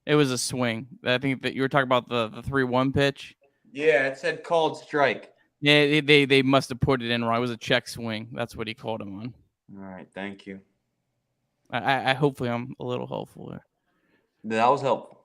It was a swing. I think that you were talking about the 3-1 pitch. Yeah, it said called strike. Yeah, they must have put it in wrong. It was a check swing. That's what he called him on. All right, thank you. I hopefully I'm a little helpful there. That was helpful.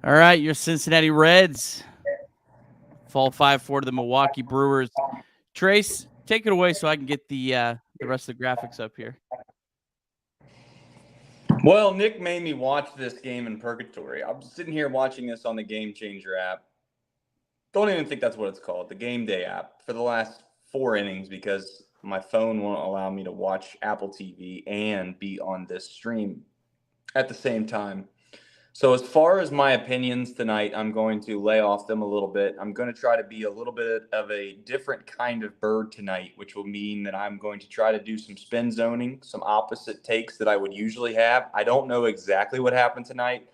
All right, your Cincinnati Reds fall 5-4 to the Milwaukee Brewers. Trace, take it away so I can get the rest of the graphics up here. Well, Nick made me watch this game in purgatory. I'm sitting here watching this on the Game Changer app. Don't even think that's what it's called, the Game Day app, for the last 4 innings because my phone won't allow me to watch Apple TV and be on this stream at the same time. So as far as my opinions tonight, I'm going to lay off them a little bit. I'm going to try to be a little bit of a different kind of bird tonight, which will mean that I'm going to try to do some spin zoning, some opposite takes that I would usually have. I don't know exactly what happened tonight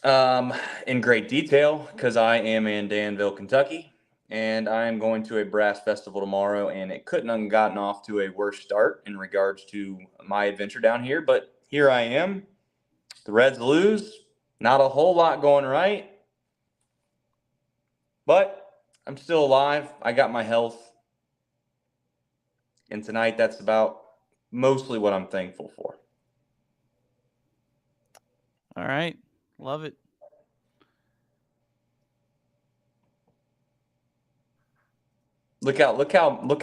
in great detail because I am in Danville, Kentucky, and I am going to a brass festival tomorrow, and it couldn't have gotten off to a worse start in regards to my adventure down here, but here I am. The Reds lose. Not a whole lot going right. But I'm still alive. I got my health. And tonight, that's about mostly what I'm thankful for. All right. Love it. Look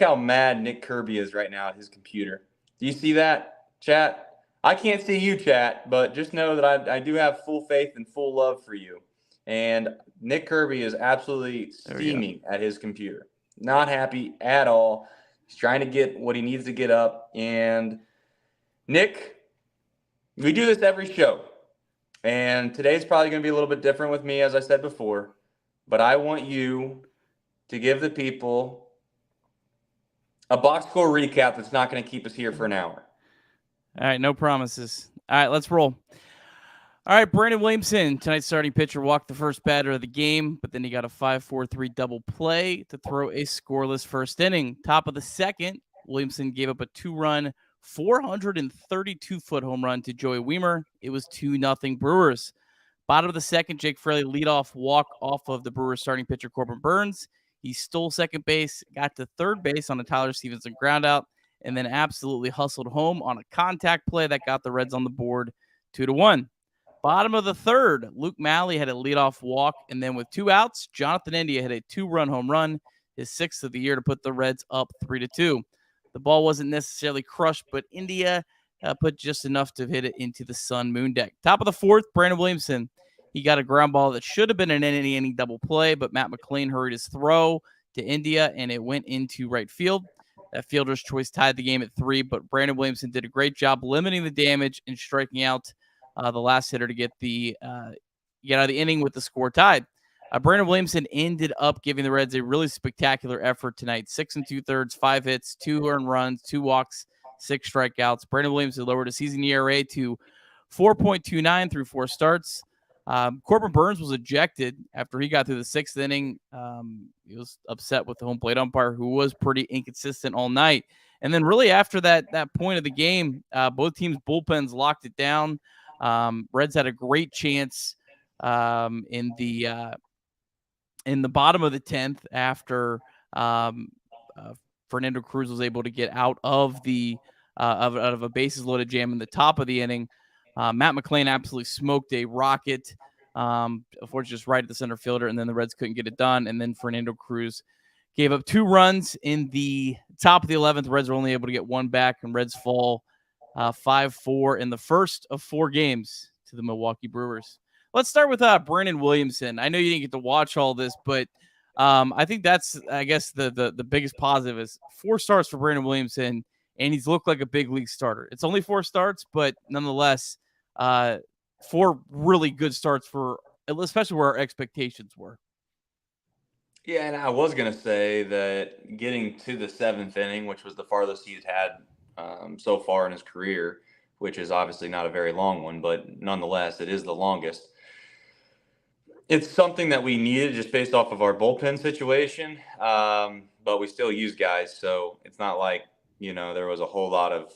how mad Nick Kirby is right now at his computer. Do you see that, chat? I can't see you, chat, but just know that I do have full faith and full love for you. And Nick Kirby is absolutely steaming at his computer. Not happy at all. He's trying to get what he needs to get up. And Nick, we do this every show. And today's probably going to be a little bit different with me, as I said before. But I want you to give the people a box score recap that's not going to keep us here for an hour. All right, no promises. All right, let's roll. All right, Brandon Williamson, tonight's starting pitcher, walked the first batter of the game, but then he got a 5-4-3 double play to throw a scoreless first inning. Top of the second, Williamson gave up a 2-run, 432-foot home run to Joey Wiemer. It was 2-0 Brewers. Bottom of the second, Jake Fraley leadoff walk off of the Brewers starting pitcher Corbin Burns. He stole second base, got to third base on a Tyler Stevenson groundout, and then absolutely hustled home on a contact play that got the Reds on the board 2-1. Bottom of the third, Luke Malley had a leadoff walk, and then with 2 outs, Jonathan India had a 2-run home run, his 6th of the year, to put the Reds up 3-2. The ball wasn't necessarily crushed, but India put just enough to hit it into the Sun Moon deck. Top of the fourth, Brandon Williamson. He got a ground ball that should have been an inning double play, but Matt McLean hurried his throw to India, and it went into right field. That fielder's choice tied the game at 3, but Brandon Williamson did a great job limiting the damage and striking out the last hitter to get out of the inning with the score tied. Brandon Williamson ended up giving the Reds a really spectacular effort tonight. 6 2/3, 5 hits, 2 earned runs, 2 walks, 6 strikeouts. Brandon Williamson lowered his season ERA to 4.29 through 4 starts. Corbin Burns was ejected after he got through the 6th inning. He was upset with the home plate umpire, who was pretty inconsistent all night. And then really after that point of the game, both teams' bullpens locked it down. Reds had a great chance in the bottom of the 10th after Fernando Cruz was able to get out of out of a bases loaded jam in the top of the inning. Matt McLean absolutely smoked a rocket, unfortunately just right at the center fielder, and then the Reds couldn't get it done. And then Fernando Cruz gave up 2 runs in the top of the 11th. The Reds were only able to get 1 back, and Reds fall 5-4 in the first of 4 games to the Milwaukee Brewers. Let's start with Brandon Williamson. I know you didn't get to watch all this, but I think that's, I guess, the biggest positive is 4 starts for Brandon Williamson, and he's looked like a big league starter. It's only 4 starts, but nonetheless, 4 really good starts for, especially where our expectations were. Yeah, and I was going to say that getting to the 7th inning, which was the farthest he's had so far in his career, which is obviously not a very long one, but nonetheless, it is the longest. It's something that we needed just based off of our bullpen situation, but we still use guys, so it's not like, there was a whole lot of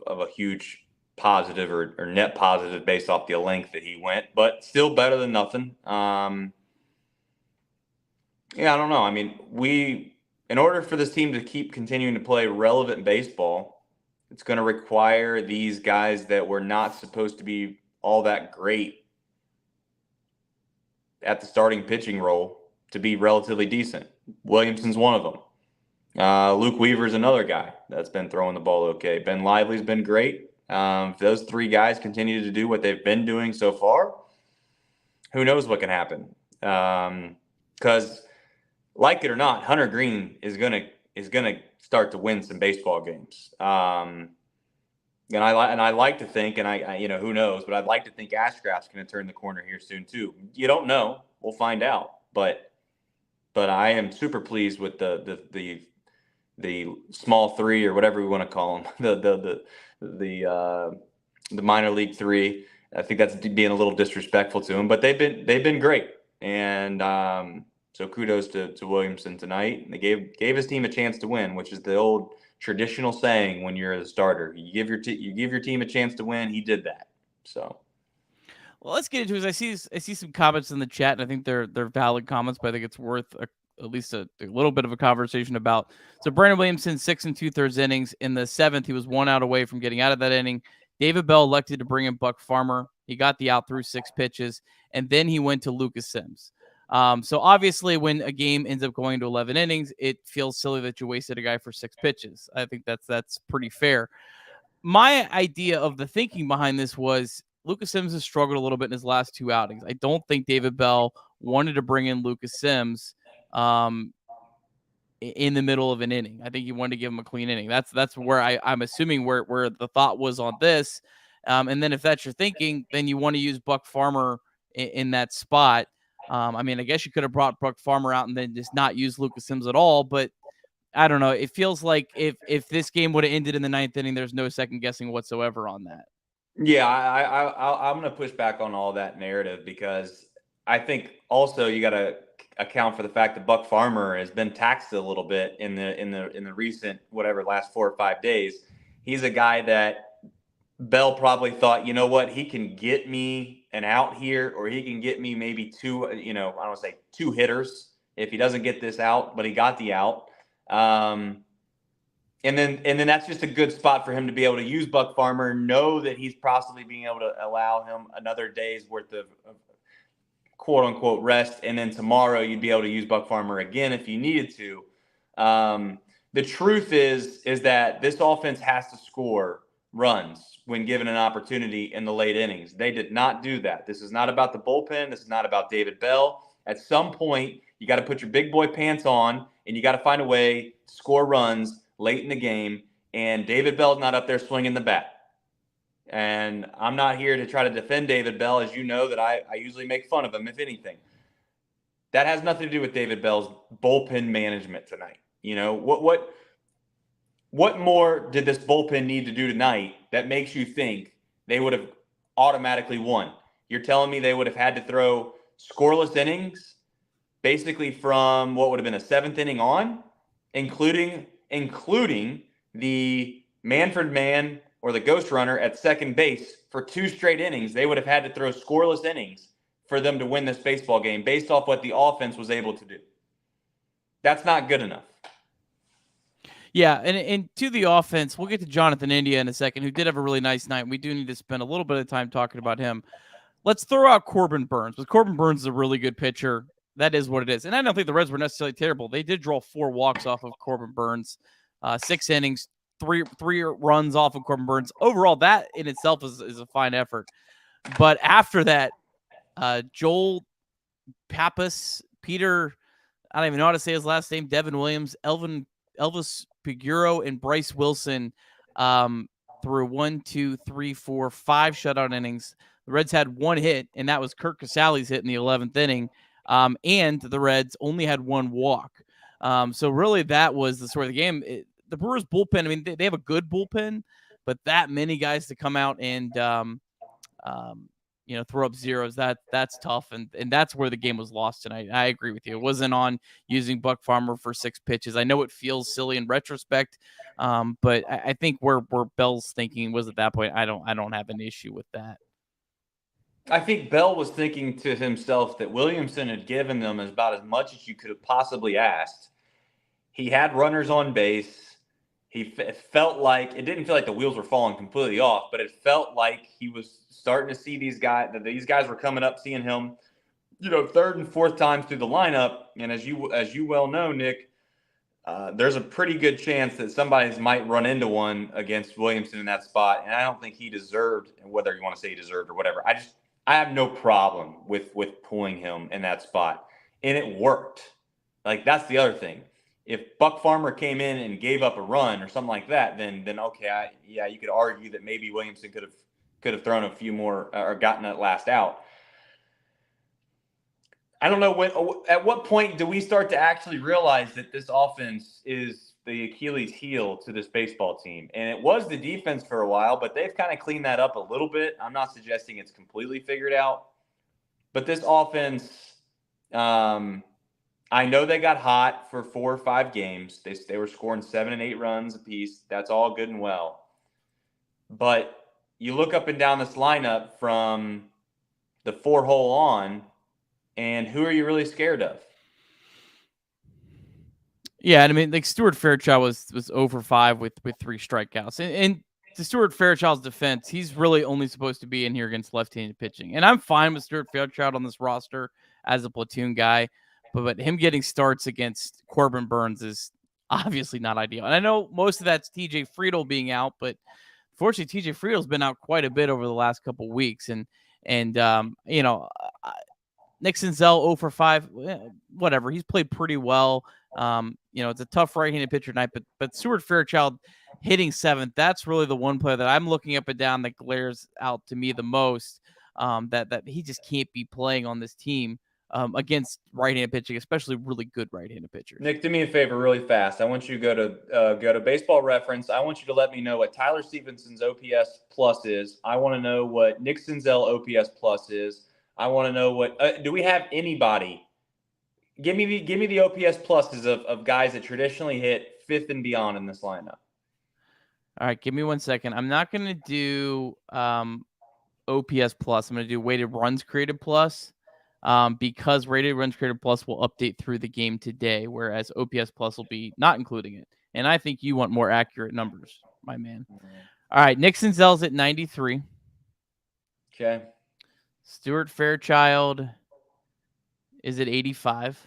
a huge positive or net positive based off the length that he went, but still better than nothing. Yeah, I don't know. I mean, in order for this team to keep continuing to play relevant baseball, it's going to require these guys that were not supposed to be all that great at the starting pitching role to be relatively decent. Williamson's one of them. Luke Weaver's another guy that's been throwing the ball okay. Ben Lively's been great. If those three guys continue to do what they've been doing so far, who knows what can happen? Because like it or not, Hunter Green is gonna start to win some baseball games. And I like to think, and I who knows, but I'd like to think Ashcraft's going to turn the corner here soon too. You don't know; we'll find out. But I am super pleased with the small three, or whatever we want to call them, the minor league three. I think that's being a little disrespectful to them, but they've been great, and so kudos to Williamson tonight. They gave his team a chance to win, which is the old traditional saying when you're a starter. You give your team a chance to win. He did that. So, well, let's get into it. I see some comments in the chat, and I think they're valid comments, but I think it's worth at least a little bit of a conversation about. So Brandon Williamson, 6 2/3 innings. In the 7th, he was 1 out away from getting out of that inning. David Bell elected to bring in Buck Farmer. He got the out through 6 pitches, and then he went to Lucas Sims. So obviously, when a game ends up going to 11 innings, it feels silly that you wasted a guy for 6 pitches. I think that's pretty fair. My idea of the thinking behind this was Lucas Sims has struggled a little bit in his last 2 outings. I don't think David Bell wanted to bring in Lucas Sims in the middle of an inning. I think he wanted to give him a clean inning. That's where I'm assuming where the thought was on this. And then if that's your thinking, then you want to use Buck Farmer in that spot. I mean, I guess you could have brought Buck Farmer out and then just not use Lucas Sims at all. But I don't know. It feels like if this game would have ended in the 9th inning, there's no second guessing whatsoever on that. Yeah, I'm going to push back on all that narrative, because I think also you got to account for the fact that Buck Farmer has been taxed a little bit in the recent last 4 or 5 days. He's a guy that Bell probably thought, you know what, he can get me an out here, or he can get me maybe 2, I don't want to say 2 hitters if he doesn't get this out, but he got the out. And then that's just a good spot for him to be able to use Buck Farmer, know that he's possibly being able to allow him another day's worth of quote unquote rest. And then tomorrow you'd be able to use Buck Farmer again if you needed to. The truth is that this offense has to score runs when given an opportunity in the late innings. They did not do that. This is not about the bullpen. This is not about David Bell. At some point, you got to put your big boy pants on, and you got to find a way to score runs late in the game, and David Bell's not up there swinging the bat. And I'm not here to try to defend David Bell, as you know that I usually make fun of him, if anything. That has nothing to do with David Bell's bullpen management tonight. What more did this bullpen need to do tonight that makes you think they would have automatically won? You're telling me they would have had to throw scoreless innings, basically from what would have been a 7th inning on, including the Manfred man or the ghost runner at second base for 2 straight innings. They would have had to throw scoreless innings for them to win this baseball game based off what the offense was able to do. That's not good enough. Yeah, and to the offense, we'll get to Jonathan India in a second, who did have a really nice night. We do need to spend a little bit of time talking about him. Let's throw out Corbin Burnes, because Corbin Burnes is a really good pitcher. That is what it is. And I don't think the Reds were necessarily terrible. They did draw 4 walks off of Corbin Burnes, 6 innings, three runs off of Corbin Burnes. Overall, that in itself is a fine effort. But after that, Joel Pappas, Peter, I don't even know how to say his last name, Devin Williams, Elvis Piguro, and Bryce Wilson through 1, 2, 3, 4, 5 shutout innings. The Reds had 1 hit, and that was Kirk Casale's hit in the 11th inning. And the Reds only had 1 walk. So really that was the sort of the game. The Brewers bullpen, I mean, they have a good bullpen, but that many guys to come out and, throw up zeros, that's tough. And that's where the game was lost tonight. I agree with you. It wasn't on using Buck Farmer for 6 pitches. I know it feels silly in retrospect, but I think where Bell's thinking was at that point, I don't have an issue with that. I think Bell was thinking to himself that Williamson had given them about as much as you could have possibly asked. He had runners on base. It felt like, it didn't feel like the wheels were falling completely off, but it felt like he was starting to see these guys were coming up, seeing him third and fourth times through the lineup, and as you well know, Nick, there's a pretty good chance that somebody might run into one against Williamson in that spot, and I don't think he deserved, whether you want to say he deserved or whatever. I have no problem with pulling him in that spot, and it worked. Like, that's the other thing. If Buck Farmer came in and gave up a run or something like that, then okay, you could argue that maybe Williamson could have thrown a few more or gotten that last out. I don't know at what point do we start to actually realize that this offense is the Achilles heel to this baseball team? And it was the defense for a while, but they've kind of cleaned that up a little bit. I'm not suggesting it's completely figured out, but this offense, I know they got hot for 4 or 5 games. They were scoring 7 and 8 runs apiece. That's all good and well. But you look up and down this lineup from the 4-hole on, and who are you really scared of? Yeah, I mean, like Stuart Fairchild was over 5 with 3 strikeouts, and to Stuart Fairchild's defense, he's really only supposed to be in here against left-handed pitching, and I'm fine with Stuart Fairchild on this roster as a platoon guy, but him getting starts against Corbin Burns is obviously not ideal. And I know most of that's TJ Friedel being out, but fortunately, TJ Friedel's been out quite a bit over the last couple of weeks, and Nick Senzel 0 for 5, whatever. He's played pretty well. It's a tough right-handed pitcher tonight, but Stuart Fairchild hitting 7th, that's really the one player that I'm looking up and down that glares out to me the most, that he just can't be playing on this team against right-handed pitching, especially really good right-handed pitchers. Nick, do me a favor really fast. I want you to go to Baseball Reference. I want you to let me know what Tyler Stephenson's OPS plus is. I want to know what Nick Senzel OPS plus is. I want to know what do we have anybody? Give me the OPS pluses of guys that traditionally hit 5th and beyond in this lineup. All right, give me 1 second. I'm not going to do OPS plus. I'm going to do weighted runs created plus because rated runs created plus will update through the game today, whereas OPS plus will be not including it. And I think you want more accurate numbers, my man. All right, Nick Senzel's at 93. Okay. Stuart Fairchild is at 85.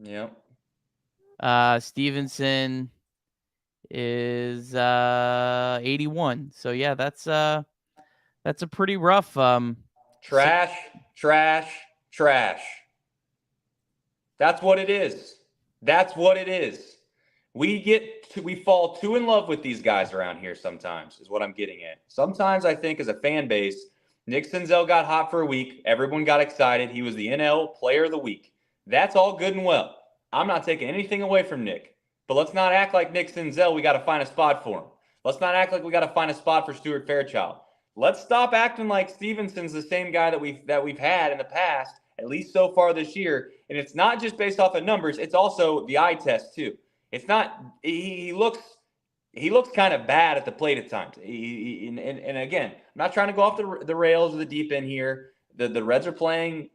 Yep. Stevenson is 81. So yeah, that's a pretty rough trash. That's what it is. We fall too in love with these guys around here sometimes, is what I'm getting at. Sometimes I think as a fan base, Nick Senzel got hot for a week. Everyone got excited. He was the NL Player of the Week. That's all good and well. I'm not taking anything away from Nick. But let's not act like Nick Senzel, we got to find a spot for him. Let's not act like we got to find a spot for Stuart Fairchild. Let's stop acting like Stevenson's the same guy that we've had in the past, at least so far this year. And it's not just based off of numbers. It's also the eye test, too. It's not – he looks kind of bad at the plate at times. And again, I'm not trying to go off the rails or the deep end here. The Reds are playing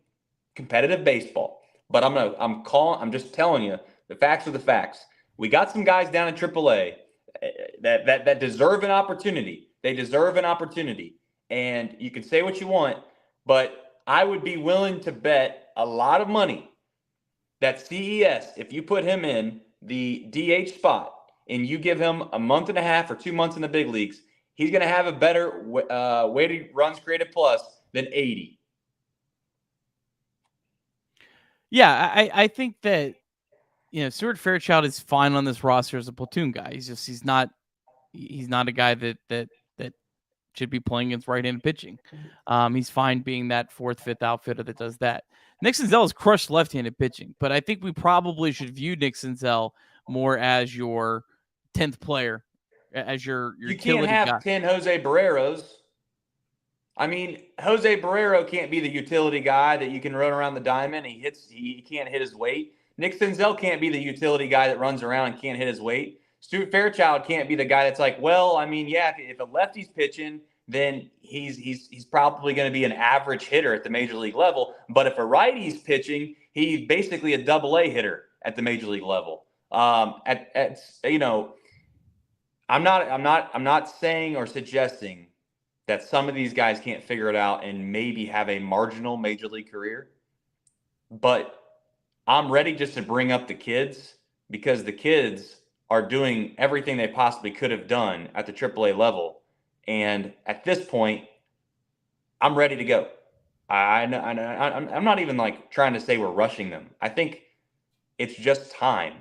competitive baseball. But I'm just telling you, the facts are the facts. We got some guys down in AAA that deserve an opportunity. They deserve an opportunity. And you can say what you want, but I would be willing to bet a lot of money that CES, if you put him in the DH spot and you give him a month and a half or 2 months in the big leagues, he's going to have a better weighted runs created plus than 80. Yeah, I think that Stuart Fairchild is fine on this roster as a platoon guy. He's not a guy that should be playing against right-handed pitching. He's fine being that 4th, 5th outfielder that does that. Nick Senzel has crushed left-handed pitching, but I think we probably should view Nick Senzel more as your 10th player, as your utility guy. You can't have 10 Jose Barreros. I mean, Jose Barrero can't be the utility guy that you can run around the diamond. He can't hit his weight. Nick Senzel can't be the utility guy that runs around and can't hit his weight. Stuart Fairchild can't be the guy that's like, well, I mean, yeah, if a lefty's pitching, then he's probably going to be an average hitter at the major league level. But if a righty's pitching, he's basically a double-A hitter at the major league level. I'm not saying or suggesting that some of these guys can't figure it out and maybe have a marginal major league career. but I'm ready just to bring up the kids because the kids are doing everything they possibly could have done at the AAA level. And at this point, I'm ready to go. I'm not even like trying to say we're rushing them. I think it's just time.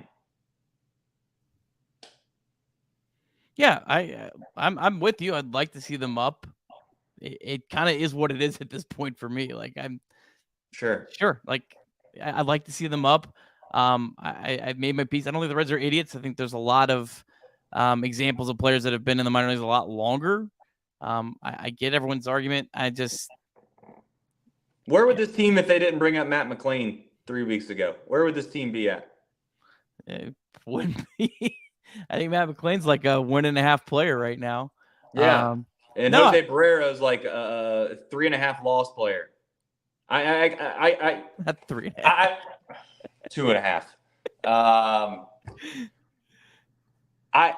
Yeah, I'm with you. I'd like to see them up. It kind of is what it is at this point for me. Like I'm Sure. like I'd like to see them up. I've made my peace. I don't think the Reds are idiots. I think there's a lot of examples of players that have been in the minor leagues a lot longer. I get everyone's argument. Where would this team, if they didn't bring up Matt McLean 3 weeks ago, where would this team be at? It wouldn't be. I think Matt McLean's like a 1.5 player right now. Yeah. And no, Jose Pereira is like a 3.5 loss player. Not 3.5. 2.5. I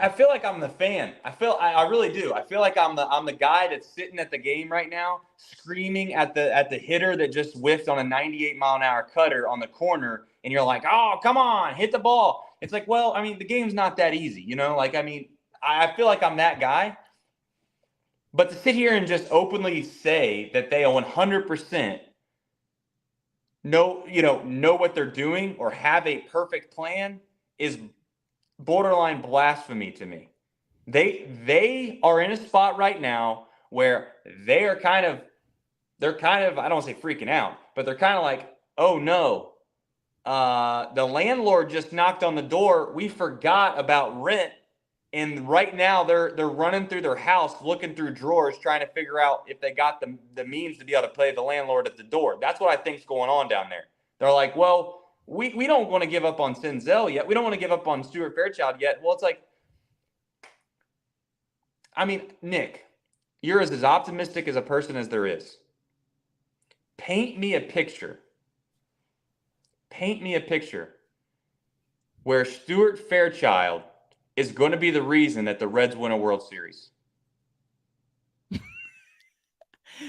feel like I'm the fan. I really do. I feel like I'm the guy that's sitting at the game right now, screaming at the hitter that just whiffed on a 98-mile-an-hour cutter on the corner, and you're like, "Oh, come on, hit the ball." It's like, well, I mean, the game's not that easy, you know? Like, I mean, I feel like I'm that guy. But to sit here and just openly say that they 100% know what they're doing or have a perfect plan is borderline blasphemy to me. They are in a spot right now where they're kind of I don't want to say freaking out, but they're kind of like, oh no, the landlord just knocked on the door. We forgot about rent. And right now they're running through their house, looking through drawers, trying to figure out if they got the means to be able to pay the landlord at the door. That's what I think's going on down there. They're like, well, we don't want to give up on Senzel yet. We don't want to give up on Stuart Fairchild yet. Well, it's like, I mean, Nick, you're as optimistic as a person as there is. Paint me a picture where Stuart Fairchild is going to be the reason that the Reds win a World Series.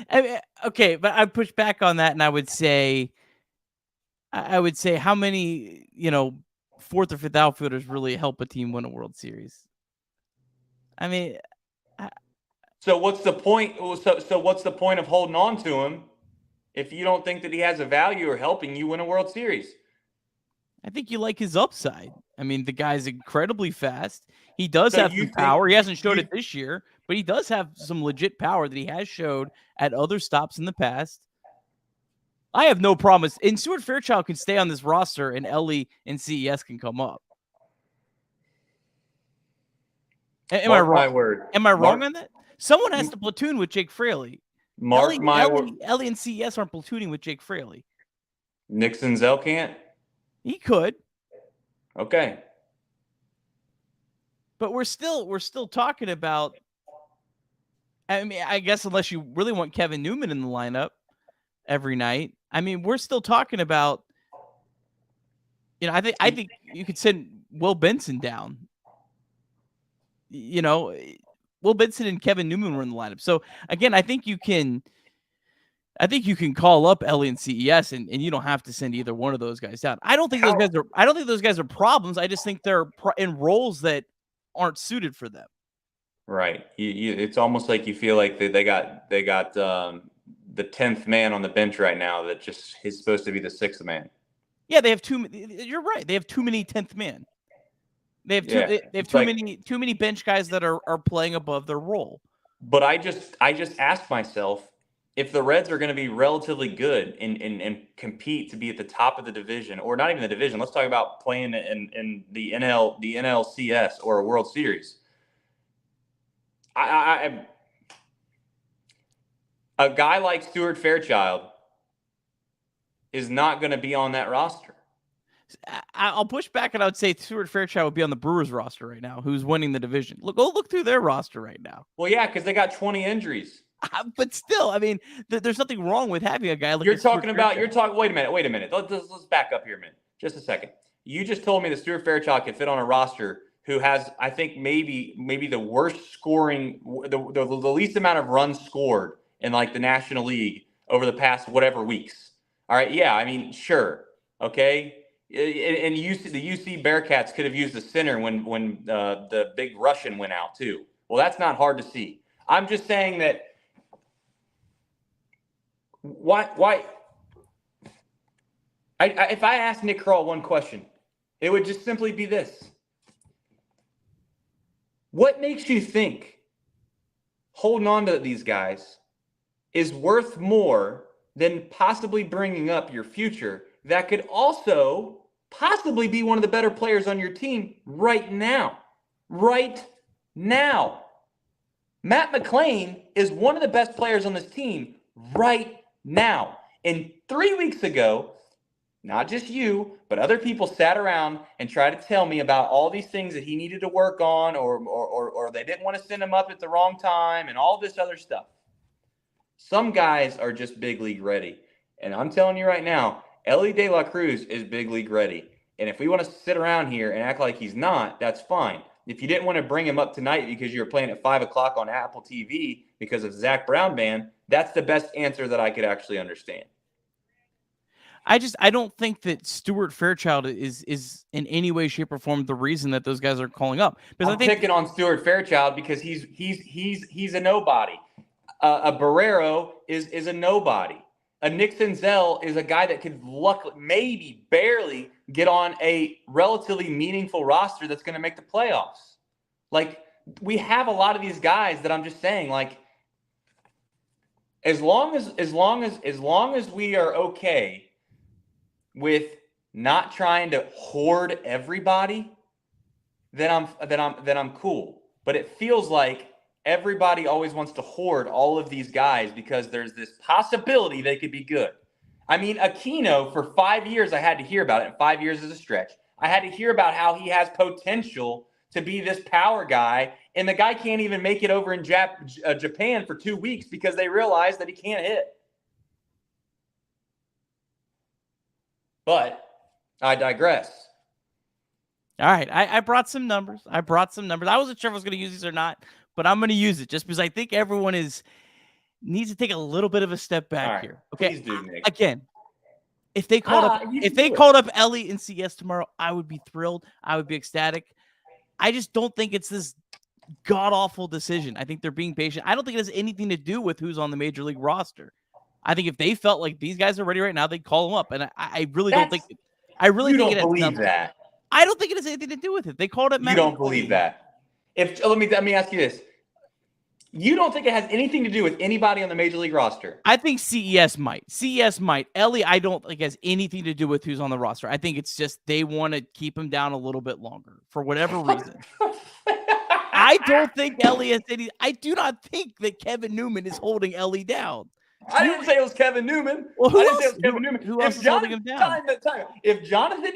I mean, okay, but I push back on that, and I would say how many, fourth or fifth outfielders really help a team win a World Series? I mean, so what's the point? So what's the point of holding on to him if you don't think that he has a value or helping you win a World Series? I think you like his upside. I mean, the guy's incredibly fast. He does have some power. He hasn't showed it this year, but he does have some legit power that he has showed at other stops in the past. I have no promise. And Stuart Fairchild can stay on this roster, and Ellie and CES can come up. Am I wrong? My word. Am I wrong on that? Someone has to platoon with Jake Fraley. Ellie and CES aren't platooning with Jake Fraley. Nick Senzel can't? He could. Okay. But we're still talking about, I mean, I guess unless you really want Kevin Newman in the lineup every night. I mean, we're still talking about, I think you could send Will Benson down. Will Benson and Kevin Newman were in the lineup. So again, I think you can call up Ellie and CES, and you don't have to send either one of those guys down. I don't think those guys are problems. I just think they're in roles that aren't suited for them. Right. It's almost like you feel like they got the 10th man on the bench right now that just is supposed to be the 6th man. Yeah, they have you're right. They have too many 10th man. They have too many bench guys that are playing above their role. But I just asked myself, if the Reds are going to be relatively good and compete to be at the top of the division, or not even the division, let's talk about playing in the NLCS or a World Series. A guy like Stuart Fairchild is not going to be on that roster. I'll push back, and I would say Stuart Fairchild would be on the Brewers roster right now, who's winning the division. Look through their roster right now. Well, yeah, because they got 20 injuries. But still, I mean, there's nothing wrong with having a guy like Wait a minute. Let's back up here a minute. Just a second. You just told me that Stuart Fairchild could fit on a roster who has, I think, maybe the worst scoring, the least amount of runs scored in like the National League over the past whatever weeks. All right, yeah, I mean, sure, okay. And the UC Bearcats could have used the center when the big Russian went out too. Well, that's not hard to see. I'm just saying that why if I asked Nick Kroll one question, it would just simply be this. What makes you think holding on to these guys is worth more than possibly bringing up your future that could also possibly be one of the better players on your team right now? Right now. Matt McClain is one of the best players on this team right now. And 3 weeks ago, not just you, but other people sat around and tried to tell me about all these things that he needed to work on, or they didn't want to send him up at the wrong time and all this other stuff. Some guys are just big league ready. And I'm telling you right now, Elly De La Cruz is big league ready. And if we want to sit around here and act like he's not, that's fine. If you didn't want to bring him up tonight because you were playing at 5 o'clock on Apple TV because of Zach Brown ban, that's the best answer that I could actually understand. I don't think that Stuart Fairchild is in any way, shape, or form the reason that those guys are calling up. Because I'm picking on Stuart Fairchild because he's a nobody. A Barrero is a nobody. A Nick Senzel is a guy that could maybe barely get on a relatively meaningful roster that's going to make the playoffs. Like, we have a lot of these guys that I'm just saying, like, as long as we are okay with not trying to hoard everybody, then I'm cool. But it feels like everybody always wants to hoard all of these guys because there's this possibility they could be good. I mean, Aquino, for 5 years, I had to hear about it. And 5 years is a stretch. I had to hear about how he has potential to be this power guy, and the guy can't even make it over in Japan for 2 weeks because they realize that he can't hit. But I digress. All right, I brought some numbers. I wasn't sure if I was going to use these or not, but I'm going to use it just because I think everyone needs to take a little bit of a step back here. Okay, please do, Nick. Again, if they called up Elly in CS tomorrow, I would be thrilled. I would be ecstatic. I just don't think it's this god-awful decision. I think they're being patient. I don't think it has anything to do with who's on the major league roster. I think if they felt like these guys are ready right now, they'd call them up. And I really don't think – I really think don't believe that. I don't think it has anything to do with it. They called it Matt. You don't believe that. Let me ask you this. You don't think it has anything to do with anybody on the major league roster? I think CES might. Elly, I don't think has anything to do with who's on the roster. I think it's just they want to keep him down a little bit longer for whatever reason. I don't think Elly has any. I do not think that Kevin Newman is holding Elly down. I didn't say it was Kevin Newman. Well, who else is holding him down? If Jonathan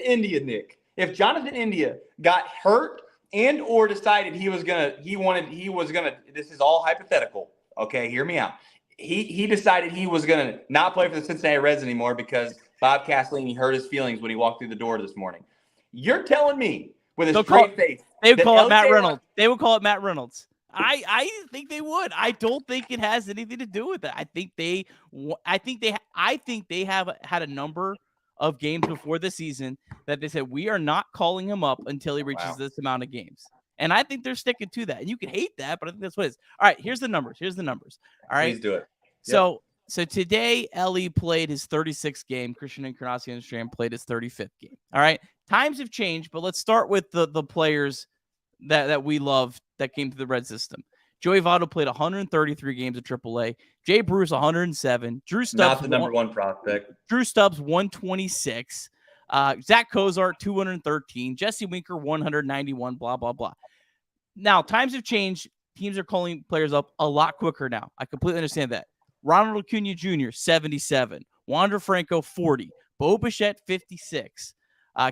India got hurt and or decided this is all hypothetical. Okay, hear me out. He decided he was gonna not play for the Cincinnati Reds anymore because Bob Castellini hurt his feelings when he walked through the door this morning. You're telling me with a straight face they would call it Matt Reynolds. They would call it Matt Reynolds. I think they would. I don't think it has anything to do with it. I think they have had a number of games before the season that they said we are not calling him up until he reaches this amount of games. And I think they're sticking to that. And you can hate that, but I think that's what it is. All right, here's the numbers. All right. Please do it. So today, Elly played his 36th game. Christian Encarnacion Strand played his 35th game. All right. Times have changed, but let's start with the players that we love that came to the Red system. Joey Votto played 133 games at AAA. Jay Bruce 107. Drew Stubbs not the number one prospect. Drew Stubbs 126. Zach Cozart 213. Jesse Winker 191. Blah blah blah. Now times have changed. Teams are calling players up a lot quicker now. I completely understand that. Ronald Acuna Jr. 77. Wander Franco 40. Bo Bichette 56.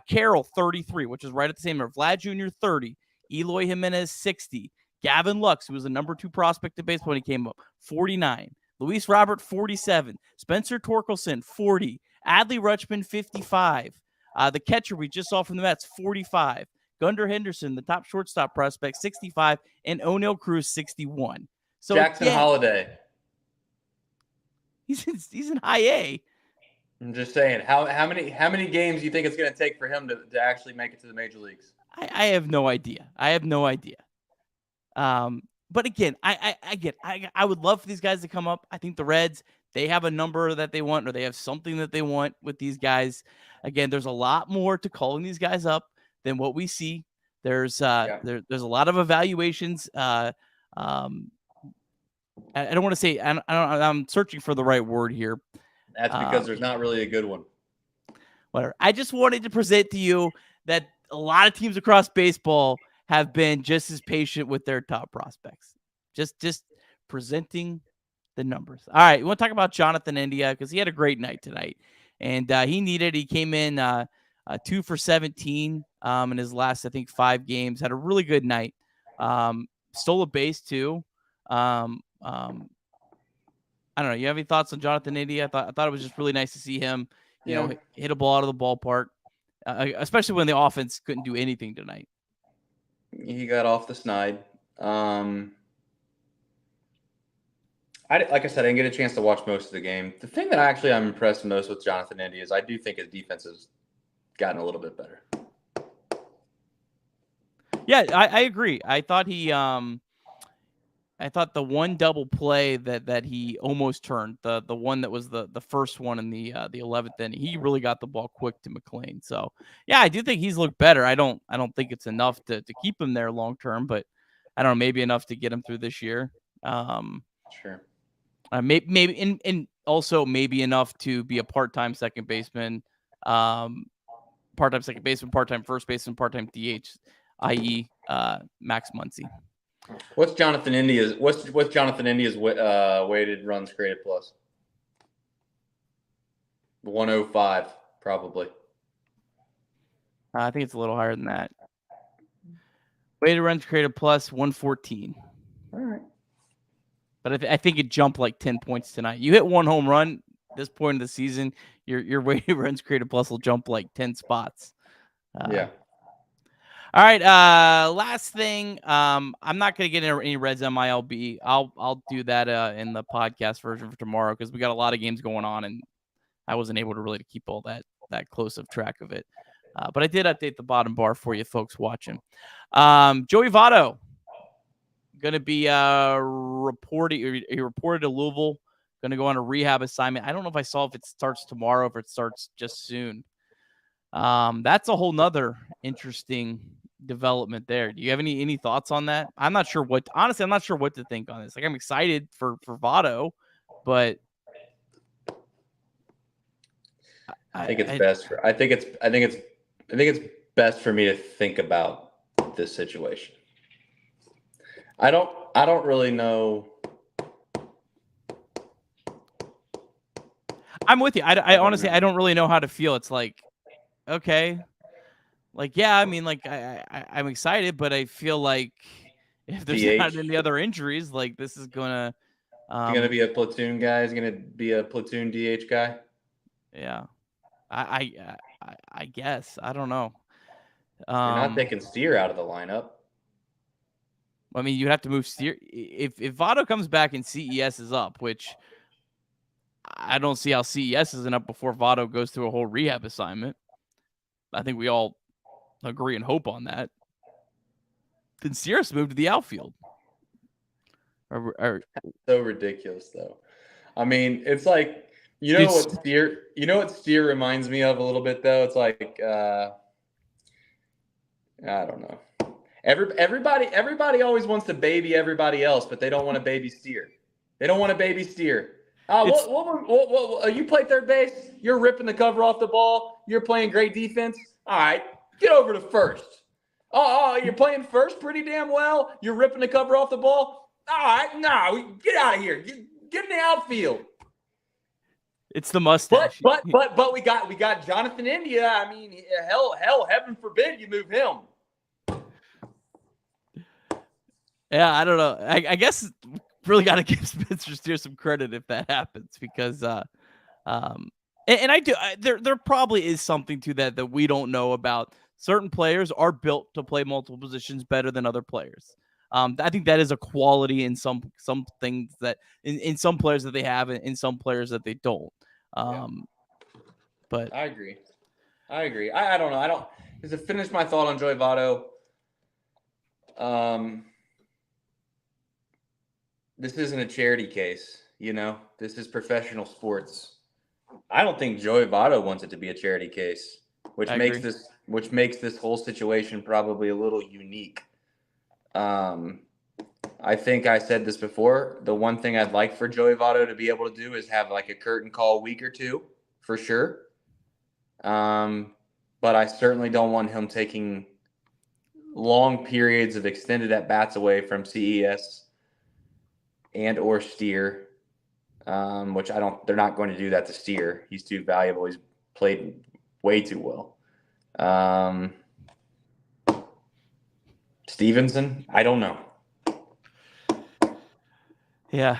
Carroll 33, which is right at the same number. Vlad Jr. 30. Eloy Jimenez 60. Gavin Lux, who was the number 2 prospect in baseball when he came up, 49. Luis Robert 47. Spencer Torkelson 40. Adley Rutschman 55. The catcher we just saw from the Mets 45. Gunnar Henderson, the top shortstop prospect 65, and O'Neal Cruz 61. So Jackson Holiday. He's in high A. I'm just saying, how many games do you think it's going to take for him to actually make it to the major leagues? I have no idea. But again, I would love for these guys to come up. I think the Reds, they have a number that they want, or they have something that they want with these guys. Again, there's a lot more to calling these guys up than what we see. There's there's a lot of evaluations. I don't want to say I'm searching for the right word here. That's because there's not really a good one. Whatever. I just wanted to present to you that a lot of teams across baseball have been just as patient with their top prospects. Just presenting the numbers. All right, we want to talk about Jonathan India because he had a great night tonight, and he came in 2 for 17 in his last, I think, 5 games. Had a really good night. Stole a base too. I don't know. You have any thoughts on Jonathan India? I thought it was just really nice to see him, you know, hit a ball out of the ballpark, especially when the offense couldn't do anything tonight. He got off the snide. Like I said, I didn't get a chance to watch most of the game. The thing that I'm impressed most with Jonathan India is I do think his defense has gotten a little bit better. Yeah, I agree. I thought the one double play that he almost turned, the one that was the first one in the 11th inning, he really got the ball quick to McLean. So yeah, I do think he's looked better. I don't think it's enough to keep him there long term, but I don't know, maybe enough to get him through this year. Sure. Maybe and also maybe enough to be a part-time second baseman, part-time first baseman, part-time DH, i.e. Max Muncy. What's Jonathan India's weighted runs created plus? 105, probably. I think it's a little higher than that. Weighted runs created plus 114. All right. But I think it jumped like 10 points tonight. You hit one home run at this point in the season, your weighted runs created plus will jump like 10 spots. Yeah. All right. Last thing. I'm not going to get into any Reds MILB. I'll do that in the podcast version for tomorrow because we got a lot of games going on and I wasn't able to really keep all that close of track of it. But I did update the bottom bar for you folks watching. Joey Votto going to be reported. He reported to Louisville. Going to go on a rehab assignment. I don't know if I saw if it starts tomorrow, if it starts just soon. That's a whole nother interesting development there. Do you have any thoughts on that? I'm not sure what to think on this. Like, I'm excited for Votto, but I think it's best for me to think about this situation. I don't really know. I'm with you. I honestly don't really know how to feel. It's like, okay, like, yeah, I mean, like I'm excited, but I feel like if there's not any other injuries, like this is gonna be a platoon guy. He's gonna be a platoon DH guy. Yeah, I guess I don't know. You're not taking Steer out of the lineup. I mean, you have to move Steer if Votto comes back and CES is up, which I don't see how CES isn't up before Votto goes through a whole rehab assignment. I think we all agree and hope on that. Then Steer's moved to the outfield. So ridiculous, though. I mean, it's like what Steer reminds me of a little bit, though. It's like I don't know. Everybody always wants to baby everybody else, but they don't want to baby Steer. They don't want to baby Steer. You play third base. You're ripping the cover off the ball. You're playing great defense. All right, get over to first. Oh, you're playing first pretty damn well. You're ripping the cover off the ball. All right, no, get out of here. Get in the outfield. It's the mustache. But we got Jonathan India. I mean, hell, heaven forbid you move him. Yeah, I don't know. I guess really got to give Spencer Steer some credit if that happens because, and I do. There probably is something to that we don't know about. Certain players are built to play multiple positions better than other players. I think that is a quality in some things that in some players that they have, and in some players that they don't. But I agree. I don't know. I don't. To finish my thought on Joey Votto, this isn't a charity case. This is professional sports. I don't think Joey Votto wants it to be a charity case, which makes this whole situation probably a little unique. I think I said this before. The one thing I'd like for Joey Votto to be able to do is have like a curtain call week or two, for sure. But I certainly don't want him taking long periods of extended at-bats away from CES and or Steer, which they're not going to do that to Steer. He's too valuable. He's played way too well. Stevenson, I don't know. Yeah.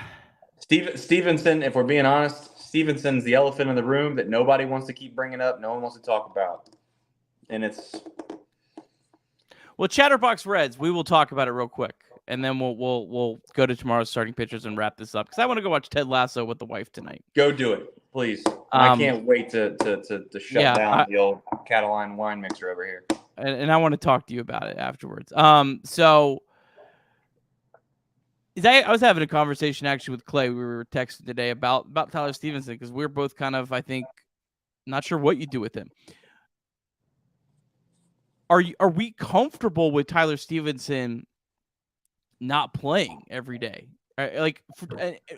Stevenson, if we're being honest, Stevenson's the elephant in the room that nobody wants to keep bringing up. No one wants to talk about. And it's... Well, Chatterbox Reds, we will talk about it real quick. And then we'll go to tomorrow's starting pitchers and wrap this up. Because I want to go watch Ted Lasso with the wife tonight. Go do it, please. I can't wait to shut down the old Catalan wine mixer over here. And I want to talk to you about it afterwards. So... I was having a conversation actually with Clay. We were texting today about Tyler Stevenson because we're both kind of, I think, not sure what you do with him. Are we comfortable with Tyler Stevenson not playing every day? Like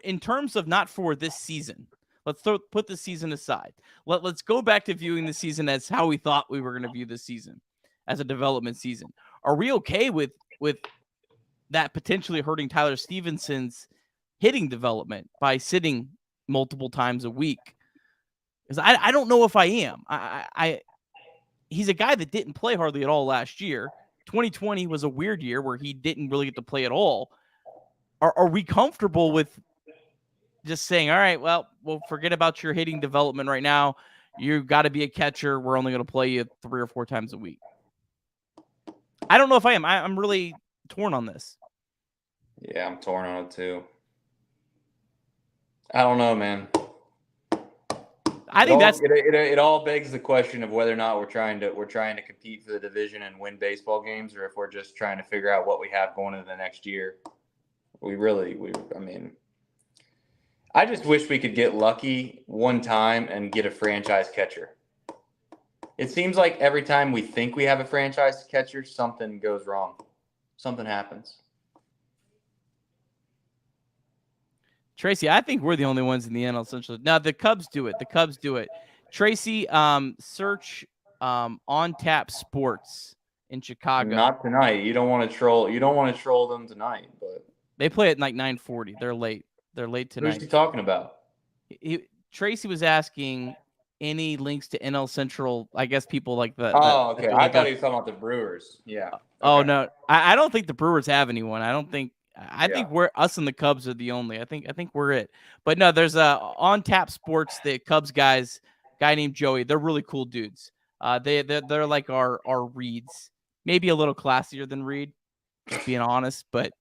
in terms of not for this season. Let's put the season aside. Let's go back to viewing the season as how we thought we were going to view this season, as a development season. Are we okay with that potentially hurting Tyler Stevenson's hitting development by sitting multiple times a week? Because I don't know if I am. He's a guy that didn't play hardly at all last year. 2020 was a weird year where he didn't really get to play at all. Are we comfortable with just saying, all right, well, we'll forget about your hitting development right now. You've got to be a catcher. We're only going to play you 3 or 4 times a week. I don't know if I am. I'm really torn on this. Yeah, I'm torn on it too. I don't know, man. I think it all begs the question of whether or not we're trying to compete for the division and win baseball games, or if we're just trying to figure out what we have going into the next year. I just wish we could get lucky one time and get a franchise catcher. It seems like every time we think we have a franchise catcher, something goes wrong. Something happens. Tracy, I think we're the only ones in the NL Central. Now, the Cubs do it. Tracy, search On Tap Sports in Chicago. Not tonight. You don't want to troll them tonight, but they play at like 9:40. They're late tonight. Who's he talking about? Tracy was asking any links to NL Central. I guess people like the. Okay. I thought he was talking about the Brewers. Yeah. Okay. Oh no, I don't think the Brewers have anyone. I think we're us and the Cubs are the only. I think we're it. But no, there's On Tap Sports, the Cubs guy named Joey. They're really cool dudes. They're like our Reeds, maybe a little classier than Reed, just being honest, but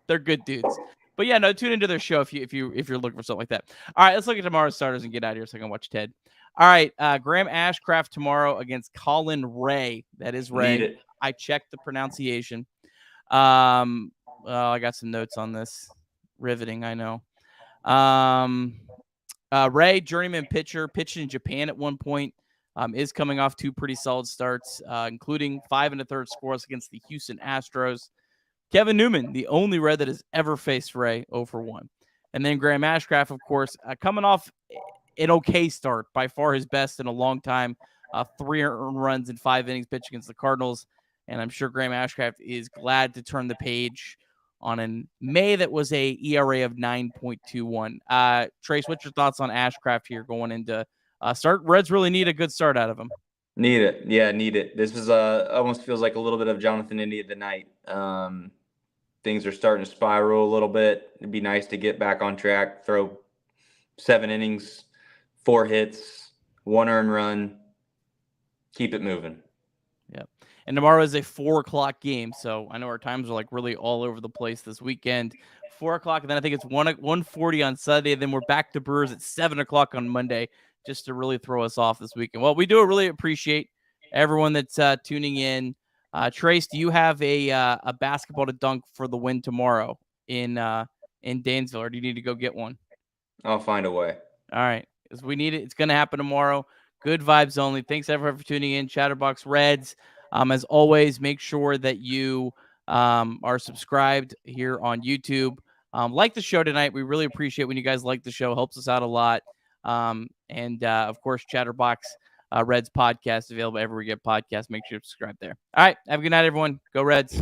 they're good dudes. But yeah, no, tune into their show if you're looking for something like that. All right, let's look at tomorrow's starters and get out of here so I can watch Ted. All right, Graham Ashcraft tomorrow against Colin Ray. That is Ray. I checked the pronunciation. I got some notes on this. Riveting, I know. Ray, journeyman pitcher, pitched in Japan at one point, is coming off 2 pretty solid starts, including 5 1/3 scoreless against the Houston Astros. Kevin Newman, the only Red that has ever faced Ray, 0-for-1. And then Graham Ashcraft, of course, coming off an okay start, by far his best in a long time. 3 earned runs in 5 innings pitched against the Cardinals. And I'm sure Graham Ashcraft is glad to turn the page on a May that was a ERA of 9.21. Trace, what's your thoughts on Ashcraft here going into start? Reds really need a good start out of him. Need it. Yeah, need it. This was almost feels like a little bit of Jonathan India at the night. Things are starting to spiral a little bit. It'd be nice to get back on track, throw 7 innings, 4 hits, 1 earned run, keep it moving. Yep. And tomorrow is a 4:00 game. So I know our times are like really all over the place this weekend. 4:00, and then I think it's 1:40 on Sunday. And then we're back to Brewers at 7:00 on Monday, just to really throw us off this weekend. Well, we do really appreciate everyone that's tuning in. Trace, do you have a basketball to dunk for the win tomorrow in Dansville, or do you need to go get one? I'll find a way. All right, because we need it. It's going to happen tomorrow. Good vibes only. Thanks everyone for tuning in. Chatterbox Reds. As always, make sure that you are subscribed here on YouTube. Like the show tonight. We really appreciate when you guys like the show. Helps us out a lot. And of course, Chatterbox Reds podcast available everywhere you get podcasts. Make sure you subscribe there. All right. Have a good night, everyone. Go Reds.